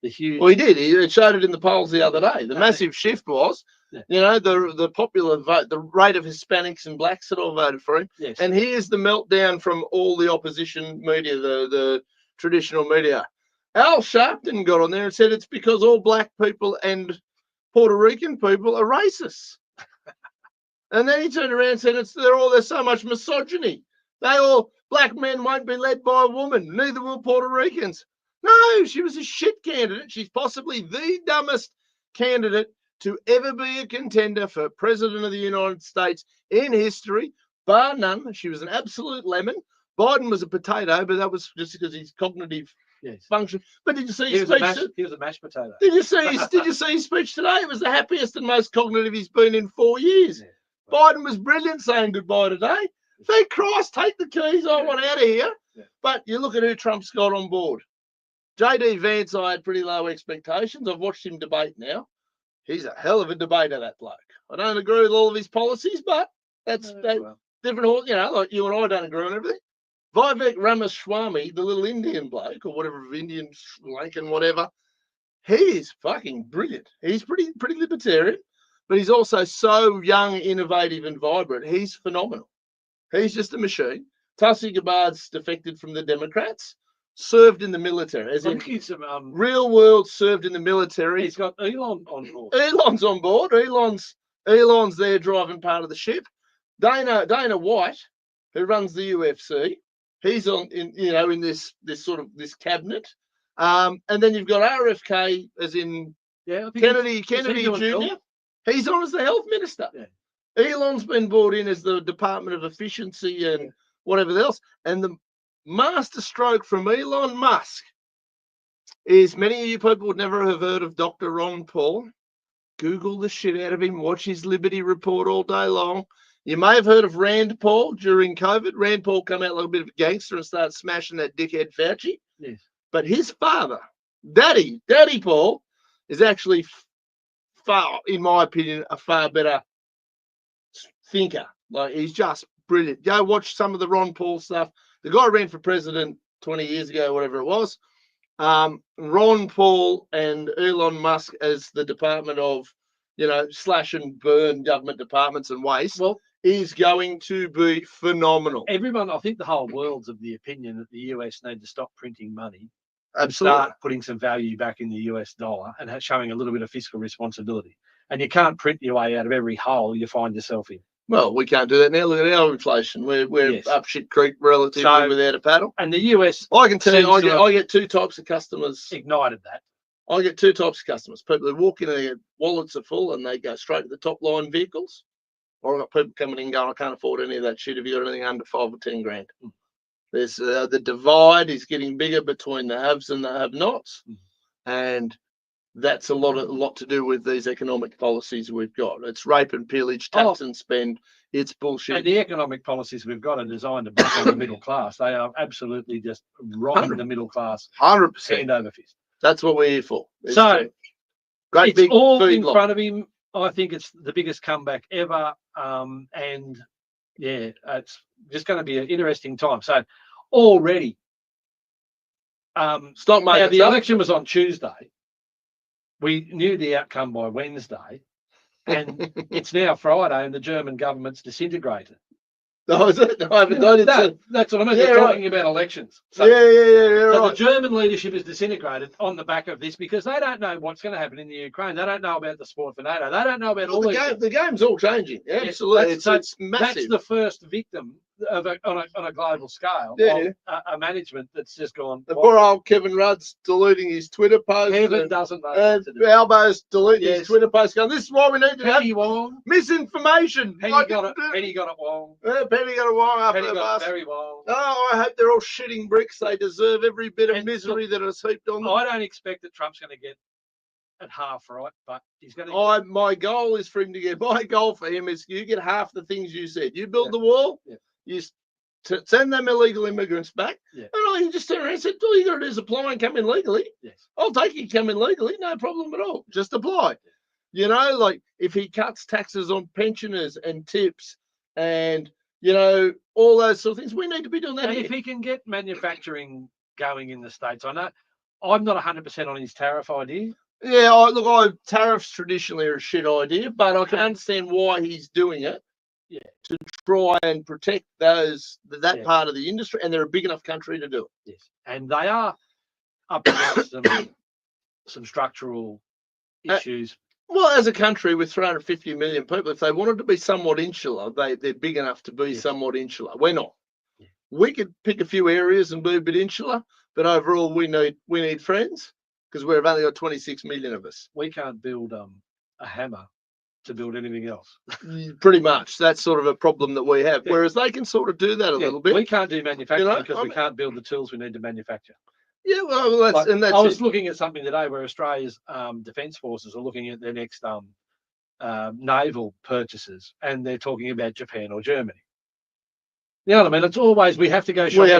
huge... Well, he did. He showed it in the polls the other day. The massive shift was, the popular vote, the rate of Hispanics and blacks that all voted for him. Yes. And here's the meltdown from all the opposition media, the traditional media. Al Sharpton got on there and said it's because all black people and Puerto Rican people are racist. And then he turned around and said there's so much misogyny. Black men won't be led by a woman, neither will Puerto Ricans. No, she was a shit candidate. She's possibly the dumbest candidate to ever be a contender for President of the United States in history, bar none. She was an absolute lemon. Biden was a potato, but that was just because his cognitive function. But did you see his speech? He was a mashed potato. Did you see his speech today? It was the happiest and most cognitive he's been in 4 years. Yeah. Biden was brilliant saying goodbye today. Thank Christ, take the keys. I want out of here. Yeah. But you look at who Trump's got on board. JD Vance, I had pretty low expectations. I've watched him debate now. He's a hell of a debater, that bloke. I don't agree with all of his policies, but that's different. Like you and I don't agree on everything. Vivek Ramaswamy, the little Indian bloke, or whatever, Indian, Sri Lankan, whatever, he is fucking brilliant. He's pretty libertarian, but he's also so young, innovative, and vibrant. He's phenomenal. He's just a machine. Tulsi Gabbard's defected from the Democrats, served in the military, as in real world served in the military. He's got Elon on board. Elon's on board. Elon's there driving part of the ship. Dana White, who runs the UFC, he's in this sort of this cabinet. And then you've got RFK, as in Kennedy Jr. He's on as the health minister. Yeah. Elon's been brought in as the Department of Efficiency and whatever else. And the master stroke from Elon Musk is many of you people would never have heard of Dr. Ron Paul. Google the shit out of him. Watch his Liberty Report all day long. You may have heard of Rand Paul during COVID. Rand Paul come out like a bit of a gangster and started smashing that dickhead Fauci. Yes. But his father, Daddy Paul, is actually far, in my opinion, a far better thinker. Like, he's just brilliant. Go watch some of the Ron Paul stuff. The guy ran for president 20 years ago, whatever it was. Ron Paul and Elon Musk as the Department of, slash and burn government departments and waste, is going to be phenomenal. Everyone, I think the whole world's of the opinion that the US need to stop printing money. Absolutely. Start putting some value back in the US dollar and showing a little bit of fiscal responsibility. And you can't print your way out of every hole you find yourself in. Well, we can't do that now. Look at our inflation. We're up shit creek relatively without a paddle. And the US, I can tell you, I get two types of customers. Ignited that. I get two types of customers. People who walk in and their wallets are full and they go straight to the top line vehicles. Or I've got people coming in going, I can't afford any of that shit. Have you got anything under 5 or 10 grand? There's the divide is getting bigger between the haves and the have-nots. And that's a lot to do with these economic policies we've got. It's rape and pillage, tax and spend. It's bullshit. And the economic policies we've got are designed to back on the middle class. They are absolutely just robbing the middle class 100%. hand over fist. That's what we're here for. It's all in front of him. I think it's the biggest comeback ever. And yeah, it's just going to be an interesting time. So already, stock market. Now the election was on Tuesday. We knew the outcome by Wednesday, and it's now Friday, and the German government's disintegrated. Oh, is it? No, I haven't noticed. That's what I mean. They're talking about elections. So, So right. The German leadership is disintegrated on the back of this because they don't know what's going to happen in the Ukraine. They don't know about the support for NATO. They don't know about all the game's all changing. Yeah, absolutely. It's massive. That's the first victim of on a global scale. Of a management that's just gone. The poor old Kevin Rudd's deleting his Twitter post. Kevin doesn't know. Albo's deleting his Twitter post. Going, this is why we need to have Wong. Misinformation. Penny got it wrong. Penny got it wrong after Penny the got bus. it very wrong. Oh, I hope they're all shitting bricks. They deserve every bit of misery that is heaped on them. I don't expect that Trump's going to get at half right, but he's going to. My goal is for him to get. My goal for him is you get half the things you said. You build the wall. Yeah. You send them illegal immigrants back. Yeah. And you just turn around and said, all you got to do is apply and come in legally. Yes. I'll take you come in legally. No problem at all. Just apply. Like if he cuts taxes on pensioners and tips and, all those sort of things, we need to be doing that. And if he can get manufacturing going in the States, I know I'm not 100% on his tariff idea. Yeah, tariffs traditionally are a shit idea, but I can understand why he's doing it. Yeah, to try and protect that part of the industry, and they're a big enough country to do it. Yes, and they are up against some structural issues. Well, as a country with 350 million people, if they wanted to be somewhat insular, they're big enough to be somewhat insular. We're not. Yeah. We could pick a few areas and be a bit insular, but overall we need friends because we've only got 26 million of us. We can't build a hammer to build anything else. Pretty much. That's sort of a problem that we have. Yeah. Whereas they can sort of do that a little bit. We can't do manufacturing because we can't build the tools we need to manufacture. Yeah, well, that's I was looking at something today where Australia's defence forces are looking at their next naval purchases, and they're talking about Japan or Germany. You know what I mean? It's always we have to go shopping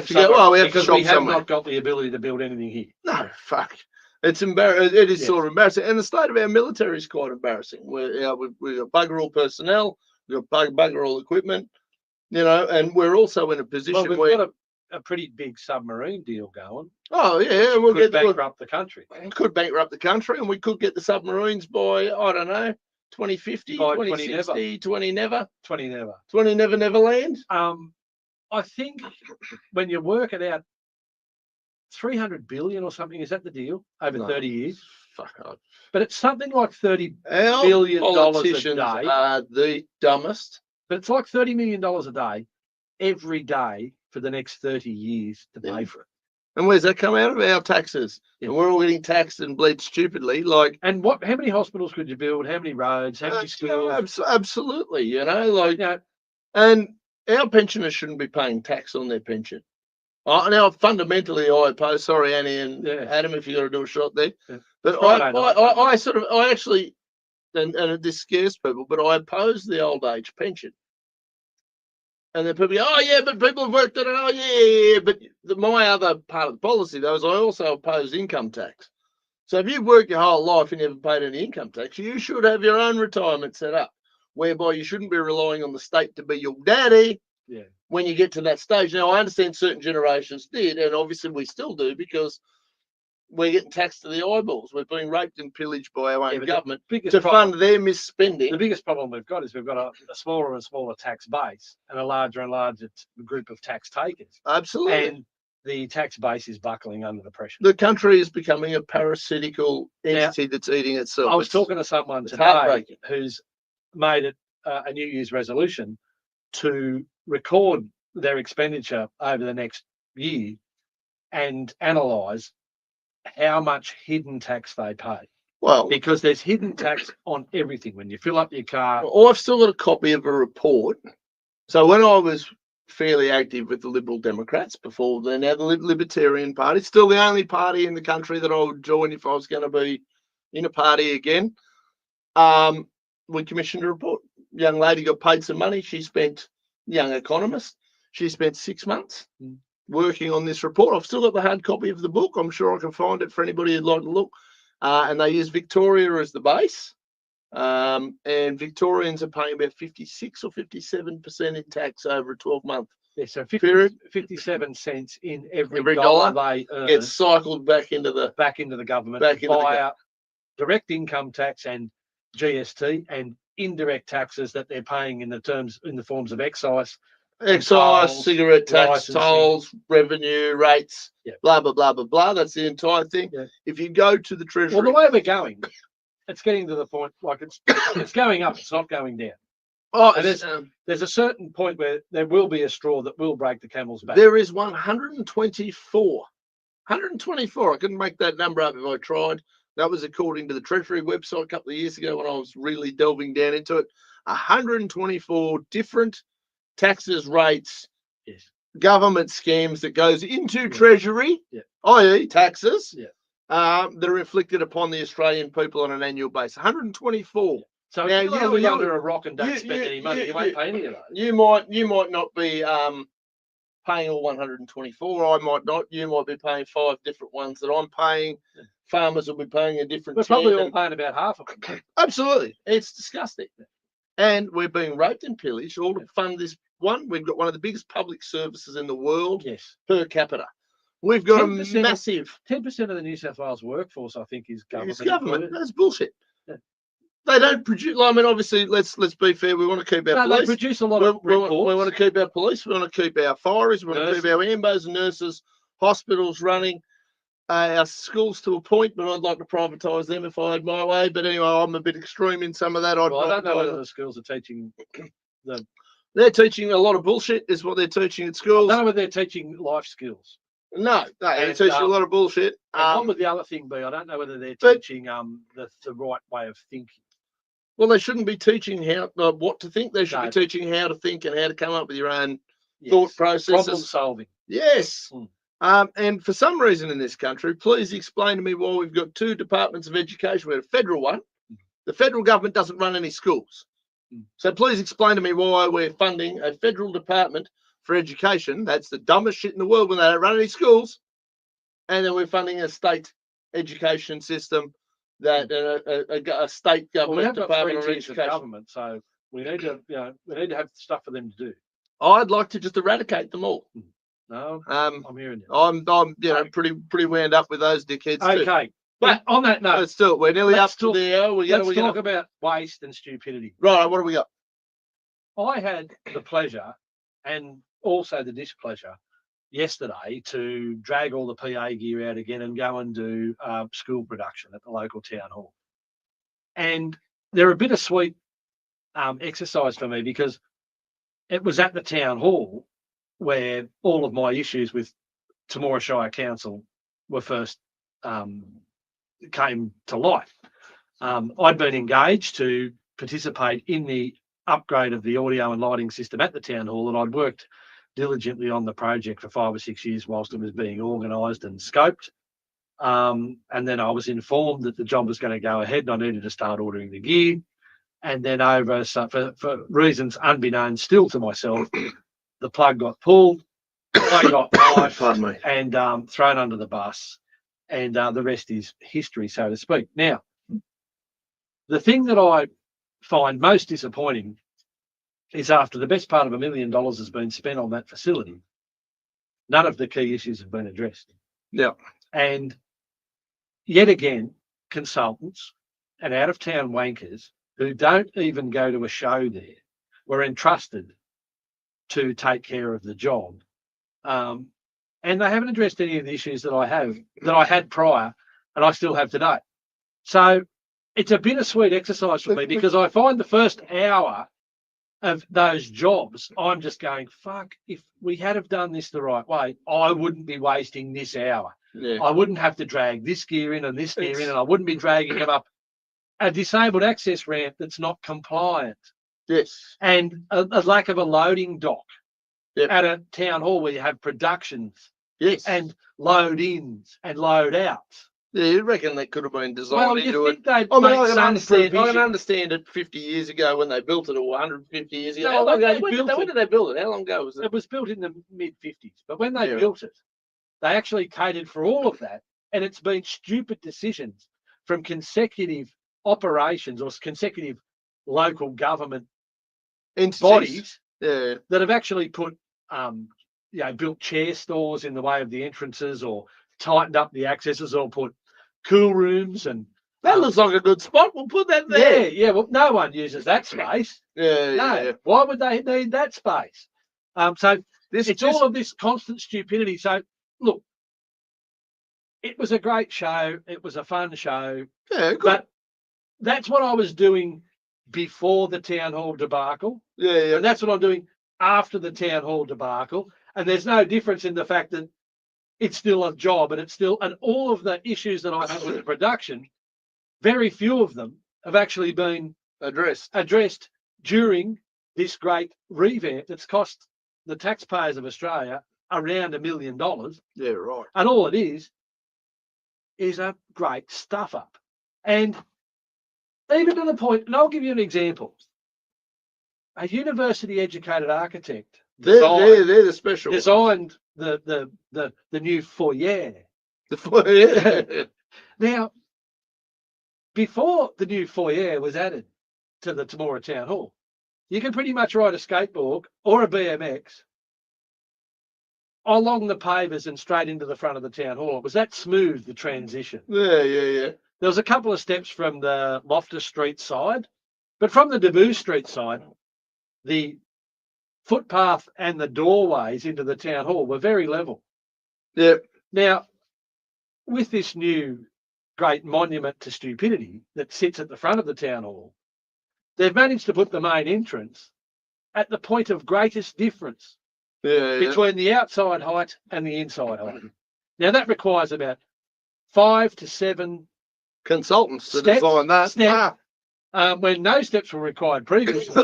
because we have not got the ability to build anything here. No, fuck. It's embarrassing. It is sort of embarrassing, and the state of our military is quite embarrassing. We've got bugger all personnel, we've got bugger all equipment, and we're also in a position where we've got a pretty big submarine deal going. Oh yeah, and we'll bankrupt the country. Could bankrupt the country, and we could get the submarines by 2050, 2060, 20 never. 20 never. 20 never land. I think when you work it out, 300 billion or something, is that the deal over 30 years? Fuck off. But it's something like $30 billion a day. Are the dumbest. But it's like $30 million a day every day for the next 30 years to pay for it. And where's that come out of? Our taxes. Yeah. And we're all getting taxed and bled stupidly. And how many hospitals could you build? How many roads? How many schools? Absolutely. And our pensioners shouldn't be paying tax on their pension. Now, fundamentally, I oppose. Sorry, Annie and Adam, if you got to do a shot there. Yeah. But I actually, and this scares people, but I oppose the old age pension. And then people go, oh yeah, but people have worked on it. Oh yeah. But my other part of the policy, though, is I also oppose income tax. So if you've worked your whole life and you haven't paid any income tax, you should have your own retirement set up, whereby you shouldn't be relying on the state to be your daddy. Yeah. When you get to that stage. Now, I understand certain generations did, and obviously we still do, because we're getting taxed to the eyeballs. We're being raped and pillaged by our own government to fund their misspending. The biggest problem we've got is we've got a smaller and smaller tax base and a larger and larger group of tax takers. Absolutely. And the tax base is buckling under the pressure. The country is becoming a parasitical entity that's eating itself. I was talking to someone today who's made it a New Year's resolution to record their expenditure over the next year and analyse how much hidden tax they pay. Well, because there's hidden tax on everything. When you fill up your car. Well, I've still got a copy of a report. So when I was fairly active with the Liberal Democrats before then, now the Libertarian Party, still the only party in the country that I would join if I was going to be in a party again. We commissioned a report. Young lady got paid some money. She spent, young economist, she spent 6 months working on this report. I've still got the hard copy of the book. I'm sure I can find it for anybody who'd like to look. And they use Victoria as the base. And Victorians are paying about 56 or 57% in tax over a 12-month period. 57 cents in every dollar they earn gets cycled back into the government via direct income tax and GST and indirect taxes that they're paying in the forms of excise, tolls, cigarette tax, tolls, revenue rates, blah blah blah blah blah. That's the entire thing. Yeah. If you go to the Treasury, well, the way we're going, it's getting to the point like it's going up. It's not going down. Oh, and there's a certain point where there will be a straw that will break the camel's back. There is 124. 124. I couldn't make that number up if I tried. That was according to the Treasury website a couple of years ago when I was really delving down into it. 124 different taxes, rates, government schemes that goes into Treasury, i.e. taxes, that are inflicted upon the Australian people on an annual basis. 124. So now, if you live under a rock and don't spend any money, you won't pay any of those. You might not be paying all 124. I might not. You might be paying 5 different ones that I'm paying. Farmers will be paying a different. We're probably all paying about half of them. Absolutely, it's disgusting. And we're being raped and pillaged all to fund this one. We've got one of the biggest public services in the world per capita. We've got a massive 10% of the New South Wales workforce, I think, is government. It's government. That's bullshit. Yeah. They don't produce. I mean, obviously, let's be fair. We want to keep our police. They produce a lot of reports. We want to keep our police. We want to keep our fires. We want to keep our ambos and nurses, hospitals running. Our schools to a point, but I'd like to privatise them if I had my way. But anyway, I'm a bit extreme in some of that. I don't know whether the schools are teaching They're teaching a lot of bullshit, is what they're teaching at schools. I don't know whether they're teaching life skills. No, they're teaching a lot of bullshit. What would the other thing be? I don't know whether they're teaching the right way of thinking. Well, they shouldn't be teaching what to think. They should be teaching how to think and how to come up with your own thought processes. Problem solving. Yes. And for some reason in this country, please explain to me why we've got 2 departments of education. We have a federal one. The federal government doesn't run any schools. So please explain to me why we're funding a federal department for education. That's the dumbest shit in the world when they don't run any schools. And then we're funding a state education system that a state government department of education. Government, so we need to have stuff for them to do. I'd like to just eradicate them all. No, I'm hearing you. I'm pretty wound up with those dickheads too. Okay, but on that note, we're nearly up to the hour. Let's talk about waste and stupidity. Right, what do we got? I had the pleasure and also the displeasure yesterday to drag all the PA gear out again and go and do school production at the local town hall. And they're a bittersweet exercise for me because it was at the town hall where all of my issues with Temora Shire Council were first came to light. I'd been engaged to participate in the upgrade of the audio and lighting system at the town hall, and I'd worked diligently on the project for 5 or 6 years whilst it was being organised and scoped. And then I was informed that the job was going to go ahead and I needed to start ordering the gear. And then for reasons unbeknown still to myself, the plug got pulled, I got knifed and thrown under the bus. And the rest is history, so to speak. Now, the thing that I find most disappointing is after the best part of $1 million has been spent on that facility, none of the key issues have been addressed. Yeah. And yet again, consultants and out-of-town wankers who don't even go to a show there were entrusted to take care of the job. And they haven't addressed any of the issues that I had prior and I still have today. So it's a bittersweet exercise for me because I find the first hour of those jobs, I'm just going, fuck, if we had have done this the right way, I wouldn't be wasting this hour. Yeah. I wouldn't have to drag this gear in and this gear in, and I wouldn't be dragging them up a disabled access ramp that's not compliant. Yes. And a lack of a loading dock at a town hall where you have productions. Yes. And load ins and load outs. Yeah, you reckon that could have been designed into it? I can understand it 50 years ago when they built it, or 150 years ago. When did they build it? How long ago was it? It was built in the mid-50s. But when they built it, they actually catered for all of that. And it's been stupid decisions from consecutive operations or consecutive local government bodies that have actually put, built chair stores in the way of the entrances or tightened up the accesses or put cool rooms. And that looks like a good spot. We'll put that there. Yeah. Well, no one uses that space. Why would they need that space? So it's all of this constant stupidity. So look, it was a great show. It was a fun show. Yeah, good. But that's what I was doing before the town hall debacle. Yeah. And that's what I'm doing after the town hall debacle. And there's no difference in the fact that it's still a job and all of the issues that I have with the production, very few of them have actually been addressed during this great revamp that's cost the taxpayers of Australia around $1 million. Yeah, right. And all it is a great stuff up. And even to the point, and I'll give you an example. A university educated architect they're the special designed the new foyer. The foyer. Now, before the new foyer was added to the Temora Town Hall, you can pretty much ride a skateboard or a BMX along the pavers and straight into the front of the town hall. It was that smooth, the transition. Yeah. There was a couple of steps from the Loftus Street side, but from the Deboo Street side, the footpath and the doorways into the town hall were very level. Yep. Now, with this new great monument to stupidity that sits at the front of the town hall, they've managed to put the main entrance at the point of greatest difference between the outside height and the inside height. Now, that requires about 5 to 7 consultants to design that. When no steps were required previously.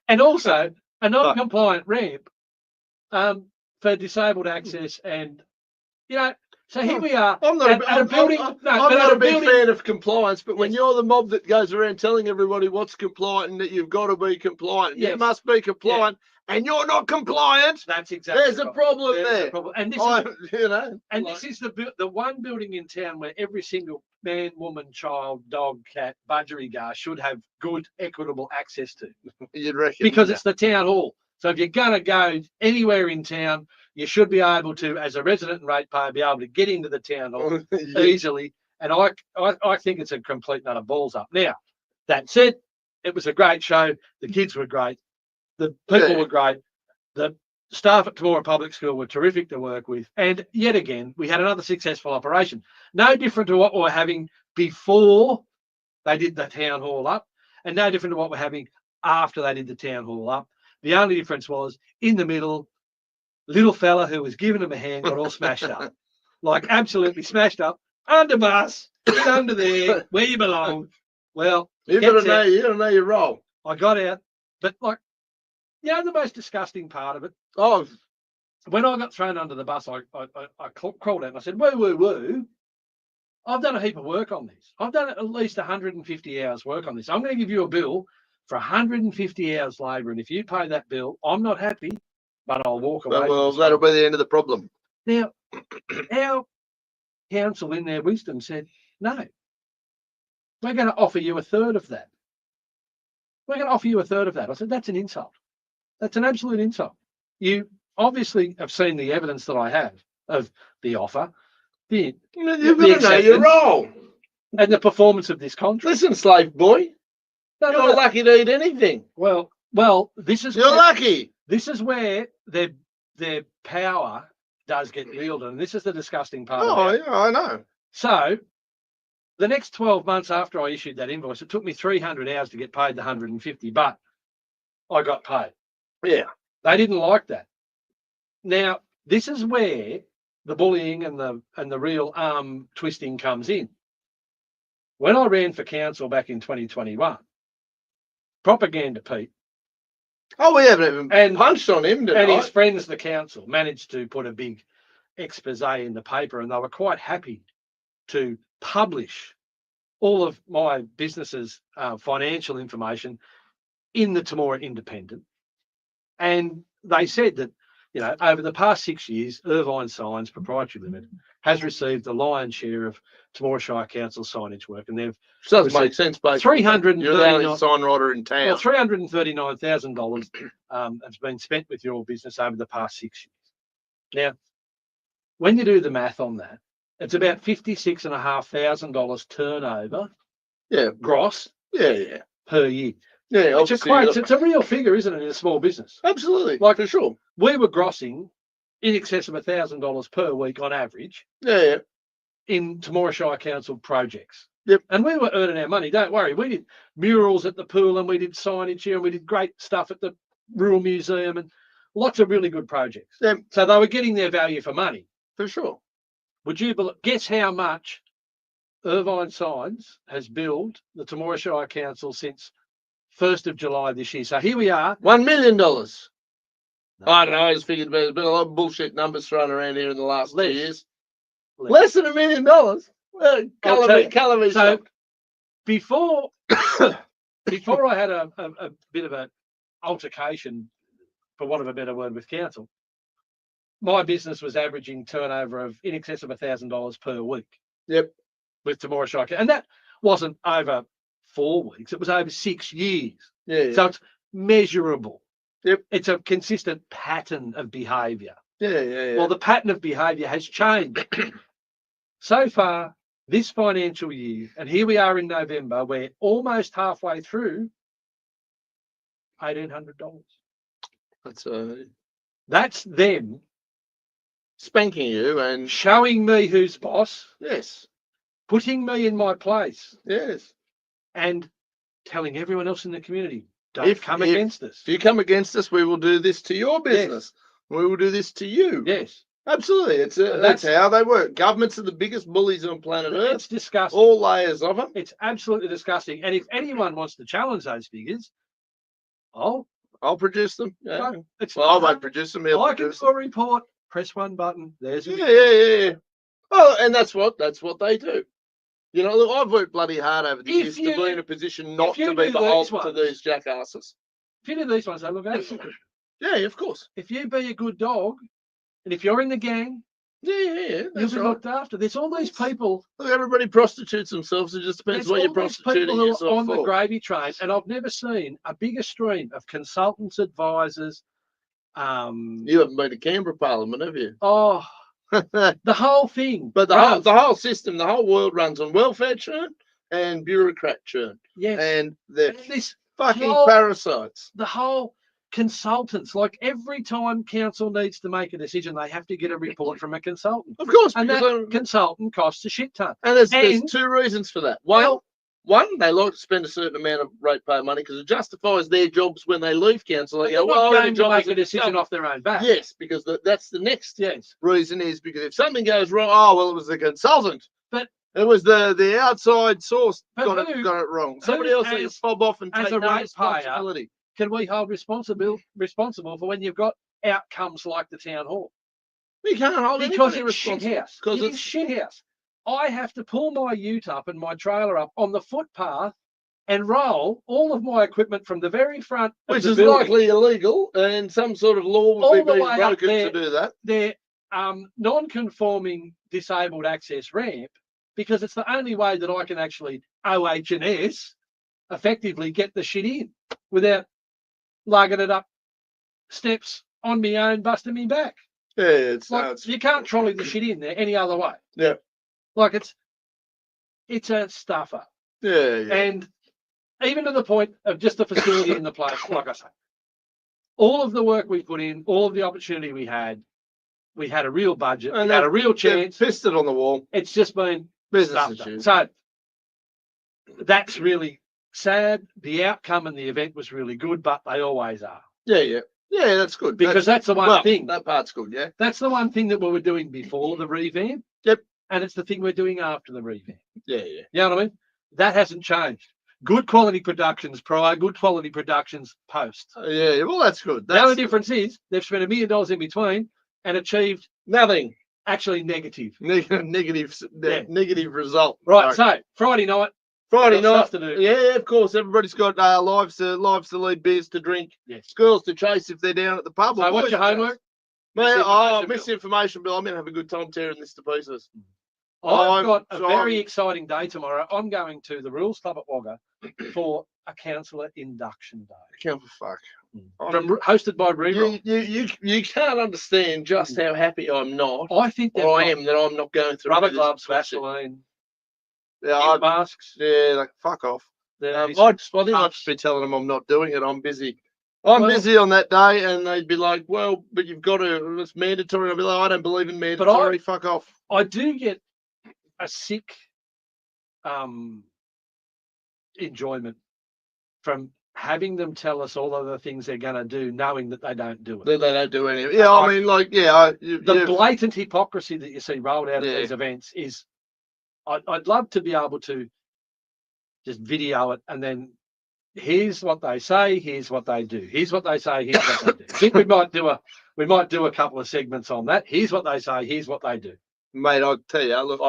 And also a non-compliant ramp for disabled access. And, so here we are. I'm not a big fan of compliance, but when you're the mob that goes around telling everybody what's compliant and that you've got to be compliant, you must be compliant, and you're not compliant, that's exactly there's a problem there. And this is the one building in town where every single man, woman, child, dog, cat, budgerigar should have good, equitable access to. You'd reckon, because it's the town hall. So if you're going to go anywhere in town, you should be able to, as a resident and ratepayer, be able to get into the town hall easily. And I think it's a complete nut of balls up. Now, that said, it was a great show. The kids were great. The people were great. The staff at Temora Public School were terrific to work with. And yet again, we had another successful operation. No different to what we were having before they did the town hall up, and no different to what we're having after they did the town hall up. The only difference was in the middle, little fella who was giving him a hand got all smashed up, like absolutely smashed up, under bus, get under there, where you belong. Well, you gotta know your role. I got out, but the most disgusting part of it, Oh, when I got thrown under the bus, I crawled out and I said, woo, woo, woo. I've done a heap of work on this. I've done at least 150 hours work on this. I'm going to give you a bill for 150 hours labour. And if you pay that bill, I'm not happy, but I'll walk away. Well, that'll be the end of the problem. Now, our council in their wisdom said, no, we're going to offer you a third of that. We're going to offer you a third of that. I said, that's an insult. That's an absolute insult. You obviously have seen the evidence that I have of the offer. You've got to know your role. And the performance of this contract. Listen, slave boy. You're lucky to eat anything. Well, this is You're lucky. This is where their power does get wielded, and this is the disgusting part. Oh, yeah, I know. So, the next 12 months after I issued that invoice, it took me 300 hours to get paid the 150, but I got paid. Yeah. They didn't like that. Now, this is where the bullying and the real arm twisting comes in. When I ran for council back in 2021, Propaganda Pete. Oh, we haven't even punched on him tonight. And his friends, the council, managed to put a big expose in the paper, and they were quite happy to publish all of my business's financial information in the Temora Independent. And they said that, you know, over the past 6 years, Irvine Signs Proprietary Limited has received the lion's share of Temora Shire Council signage work, and they've does make sense, basically. You're the only sign writer in town. Well, $339,000 has been spent with your business over the past 6 years. Now, when you do the math on that, it's about $56,500 turnover. Yeah, gross. Yeah, per year. Yeah, which equates. It's a real figure, isn't it, in a small business? Absolutely, like for sure. We were grossing in excess of $1,000 per week on average. Yeah. In Temora Shire Council projects. Yep. And we were earning our money, don't worry. We did murals at the pool, and we did signage here, and we did great stuff at the Rural Museum, and lots of really good projects. Yep. So they were getting their value for money. For sure. Would you guess how much Irvine Signs has billed the Temora Shire Council since 1st of July this year? So here we are. $1 million. No. I don't know. I just figured there's been a lot of bullshit numbers thrown around here in the last 2 years. Less than $1 million. Well, colour me so before I had a bit of an altercation, for want of a better word, with council, my business was averaging turnover of in excess of $1,000 per week. Yep. With Temora Shire, and that wasn't over 4 weeks; it was over 6 years. Yeah. So it's measurable. Yep. It's a consistent pattern of behaviour. Yeah. Well, the pattern of behaviour has changed. So far, this financial year, and here we are in November, we're almost halfway through, $1,800. That's them spanking you and showing me who's boss. Yes. Putting me in my place. Yes. And telling everyone else in the community, don't come against us. If you come against us, we will do this to your business. Yes. We will do this to you. Yes. Absolutely. That's how they work. Governments are the biggest bullies on planet Earth. It's disgusting. All layers of them. It's absolutely disgusting. And if anyone wants to challenge those figures, I'll produce them. Yeah. Well, I won't produce them. I can do a report. Press one button. There's yeah. Oh, and that's what they do. You know, look, I've worked bloody hard over the years to be in a position not to be beholden to these jackasses. If you do these ones, they look after you. Yeah, of course. If you be a good dog, and if you're in the gang, you'll be looked after. There's all these people. Look, everybody prostitutes themselves. It just depends what you're prostituting yourself on the gravy train, and I've never seen a bigger stream of consultants, advisors. You haven't been to Canberra Parliament, have you? Oh, the whole thing. But the whole system, the whole world runs on welfare churn and bureaucrat churn. Yes. And they're fucking parasites. The whole consultants, like every time council needs to make a decision, they have to get a report from a consultant. Of course. And that consultant costs a shit ton. And there's 2 reasons for that. One, they like to spend a certain amount of ratepayer money because it justifies their jobs when they leave council. They go, well, they're going to make a decision off their own back. Yes, because that's the next reason is because if something goes wrong, it was the consultant. But it was the outside source got it wrong. Somebody else has to fob off and take no responsibility. Can we hold responsible for when you've got outcomes like the town hall. You can't hold Because anybody it's shit responsible. house. Because It's shit house. I have to pull my ute up and my trailer up on the footpath and roll all of my equipment from the very front of which the is building, likely illegal, and some sort of law would all be the being way up broken there. to do that. Their non-conforming disabled access ramp, because it's the only way that I can actually OH&S effectively get the shit in without lugging it up steps on my own, busting me back. Yeah, it's like you can't trolley the shit in there any other way. Yeah, like it's a stuffer. Yeah. And even to the point of just the facility in the place, like I say, all of the work we put in, all of the opportunity we had a real budget, And we had a real chance. Pissed it on the wall. It's just been Business as usual. So that's really sad. The outcome and the event was really good, but they always are. Yeah, that's good. Because that's the one thing. That part's good, yeah. That's the one thing that we were doing before the revamp. Yep. And it's the thing we're doing after the revamp. Yeah. You know what I mean? That hasn't changed. Good quality productions prior, good quality productions post. Yeah, well, that's good. The only difference is they've spent $1 million in between and achieved nothing. Actually, negative. Negative result. Right. So Friday night. Stuff to do. Yeah, of course. Everybody's got lives to lead, beers to drink, yes, girls to chase if they're down at the pub. So what's your homework? Misinformation, Bill. I'm going to have a good time tearing this to pieces. I've got a very exciting day tomorrow. I'm going to the Rules Club at Wagga for a councillor induction day. Count for fuck. Hosted by Reroll. You can't understand just how happy I'm not. I think that I am that I'm not going through rubber gloves, Vaseline, yeah, masks. Yeah, like fuck off. I think I'd just be telling them I'm not doing it. I'm busy. I'm busy on that day, and they'd be like, "Well, but you've got to. It's mandatory." I'd be like, "I don't believe in mandatory. Fuck off." I do get a sick enjoyment from having them tell us all of the things they're going to do, knowing that they don't do it. They don't do anything. Yeah, I mean, like, yeah. The blatant hypocrisy that you see rolled out at these events is, I'd love to be able to just video it and then here's what they say, here's what they do. Here's what they say, here's what they do. I think we might do a couple of segments on that. Here's what they say, here's what they do. Mate, I'll tell you, look,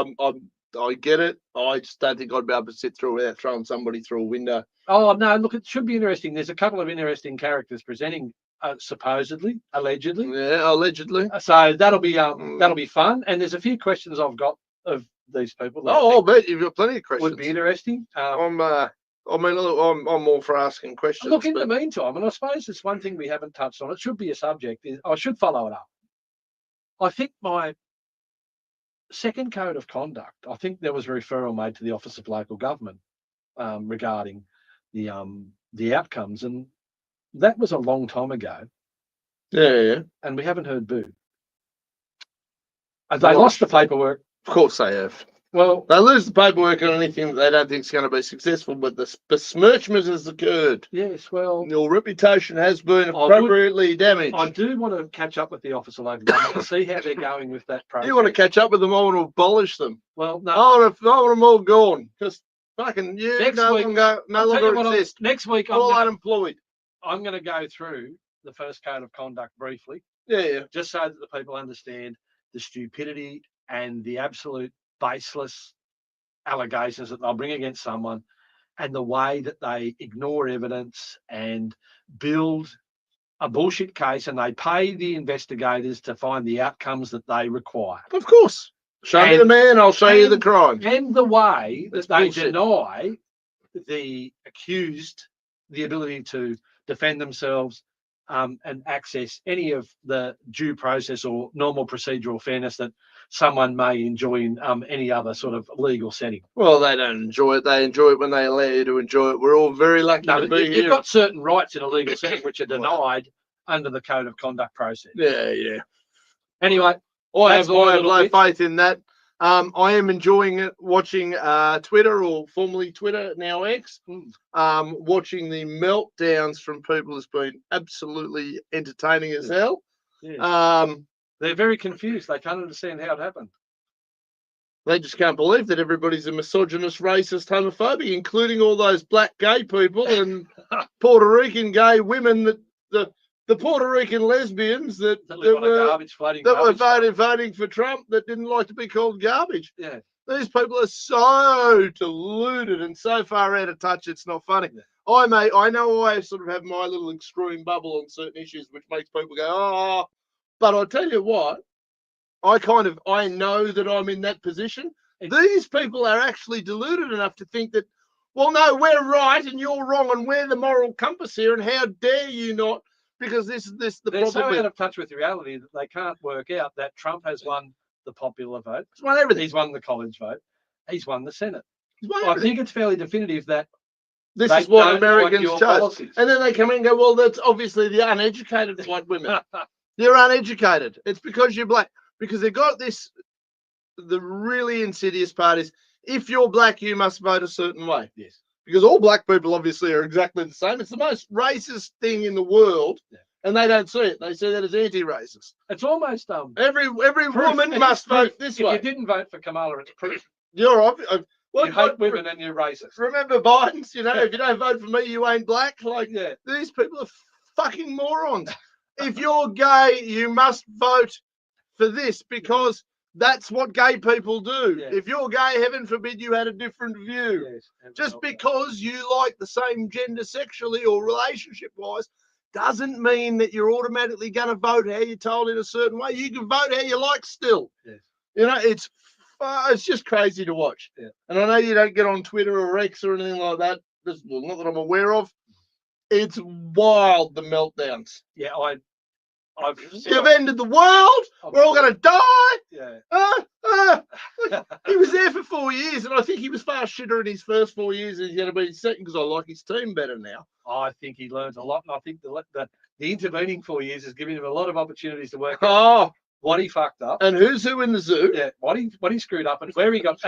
I get it. I just don't think I'd be able to sit through without throwing somebody through a window. Oh no, look, it should be interesting. There's a couple of interesting characters presenting, supposedly, allegedly. Yeah, allegedly. So that'll be fun. And there's a few questions I've got of these people. I'll bet you've got plenty of questions. Would be interesting. I'm more for asking questions. Look, in the meantime, and I suppose it's one thing we haven't touched on. It should be a subject. I should follow it up. I think my second code of conduct. I think there was a referral made to the Office of Local Government regarding the outcomes, and that was a long time ago. Yeah. And we haven't heard boo. They lost the paperwork. Of course they have. Well, they lose the paperwork on anything that they don't think is going to be successful, but the besmirchment has occurred. Yes, well, your reputation has been appropriately damaged. I do want to catch up with the Office of Local Government to see how they're going with that process. You want to catch up with them? I want to abolish them. Well, no, I want them all gone because fucking no longer exist. Next week, all unemployed. I'm going to go through the first code of conduct briefly. Yeah. Just so that the people understand the stupidity and the absolute baseless allegations that they'll bring against someone and the way that they ignore evidence and build a bullshit case, and they pay the investigators to find the outcomes that they require. Of course. Show me the man, I'll show you the crime. And the way that they deny the accused the ability to defend themselves and access any of the due process or normal procedural fairness that someone may enjoy in any other sort of legal setting. Well, they don't enjoy it. They enjoy it when they allow you to enjoy it. We're all very lucky to be here. You've got certain rights in a legal setting which are denied under the code of conduct process. Yeah. Anyway, I have no faith in that. I am enjoying it, watching Twitter, or formerly Twitter, now X, watching the meltdowns from people has been absolutely entertaining as hell. Yeah. They're very confused. They can't understand how it happened. They just can't believe that everybody's a misogynist, racist, homophobic, including all those black gay people and Puerto Rican gay women that the the Puerto Rican lesbians that were voting for Trump that didn't like to be called garbage. Yeah. These people are so deluded and so far out of touch, it's not funny. Yeah. I know I sort of have my little extreme bubble on certain issues, which makes people go, oh, but I'll tell you what, I know that I'm in that position. These people are actually deluded enough to think that, well, no, we're right and you're wrong and we're the moral compass here, and how dare you not, because the They're problem. So out of touch with reality that they can't work out that Trump has won the popular vote. He's won everything. He's won the college vote. He's won the Senate. I think it's fairly definitive that this is what Americans chose. And then they come in and go, well, that's obviously the uneducated white women. You're uneducated. It's because you're black. Because they've got this, the really insidious part is, if you're black, you must vote a certain way. Yes. Because all black people obviously are exactly the same. It's the most racist thing in the world. Yeah. And they don't see it. They see that as anti-racist. It's almost every woman must vote this way. If you didn't vote for Kamala, it's proof. You're you hate women and you're racist. Remember Biden's, if you don't vote for me, you ain't black. Like, yeah, these people are fucking morons. If you're gay, you must vote for this, because that's what gay people do. Yes. If you're gay, heaven forbid you had a different view. Yes, just because you like the same gender sexually or relationship-wise doesn't mean that you're automatically going to vote how you're told in a certain way. You can vote how you like still. Yes. It's just crazy to watch. Yeah. And I know you don't get on Twitter or X or anything like that. Not that I'm aware of. It's wild, the meltdowns. Yeah, You've ended the world. We're all going to die. Yeah. He was there for 4 years, and I think he was far shitter in his first 4 years. He's going to be second because I like his team better now. I think he learns a lot, and I think the intervening 4 years has given him a lot of opportunities to work out what he fucked up, and who's who in the zoo. Yeah, what he screwed up, and where he got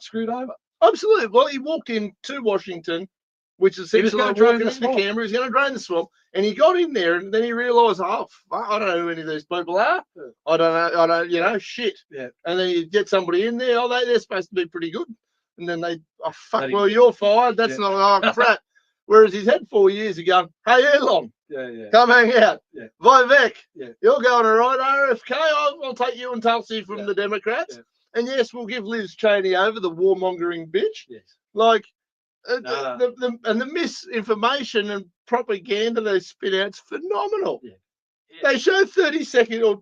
screwed over. Absolutely. Well, he walked into Washington, which is essentially like walking into the camera. He's going to drain the swamp. And he got in there, and then he realised, I don't know who any of these people are. I don't know, shit. Yeah. And then you get somebody in there, they're supposed to be pretty good. And then you're fired. That's not, crap. Whereas he's had 4 years of going, hey, Elon, come hang out. Yeah. Vivek, you're going all right, RFK, I'll take you and Tulsi from the Democrats. Yeah. And yes, we'll give Liz Cheney over, the warmongering bitch. Yes. Like, the misinformation and propaganda they spit out is phenomenal. Yeah. Yeah. They show 30-second, or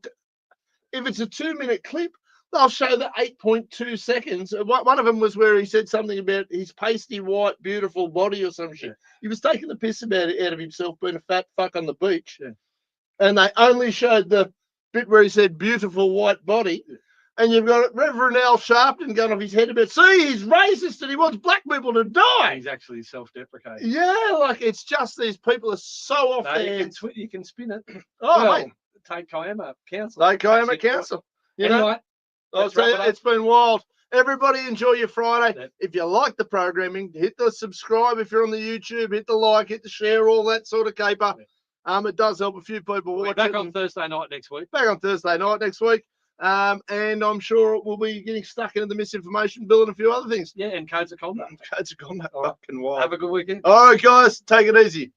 if it's a 2-minute clip, they'll show the 8.2 seconds. One of them was where he said something about his pasty white, beautiful body or some shit. Yeah. He was taking the piss out of himself being a fat fuck on the beach. Yeah. And they only showed the bit where he said beautiful white body. Yeah. And you've got Reverend Al Sharpton going off his head about, see, he's racist and he wants black people to die. He's actually self-deprecating. Yeah, like, it's just these people are so off their heads. You can spin it. Mate. Take Kiama Council. Take Kiama Council. Anyway, I'll tell you, it's been wild. Everybody enjoy your Friday. Yeah. If you like the programming, hit the subscribe. If you're on the YouTube, hit the like, hit the share, all that sort of caper. Yeah. It does help a few people. We'll be back on Thursday night next week. And I'm sure we'll be getting stuck into the misinformation bill and a few other things. Yeah, and codes of conduct. Fucking wild. Have a good weekend. All right, guys, take it easy.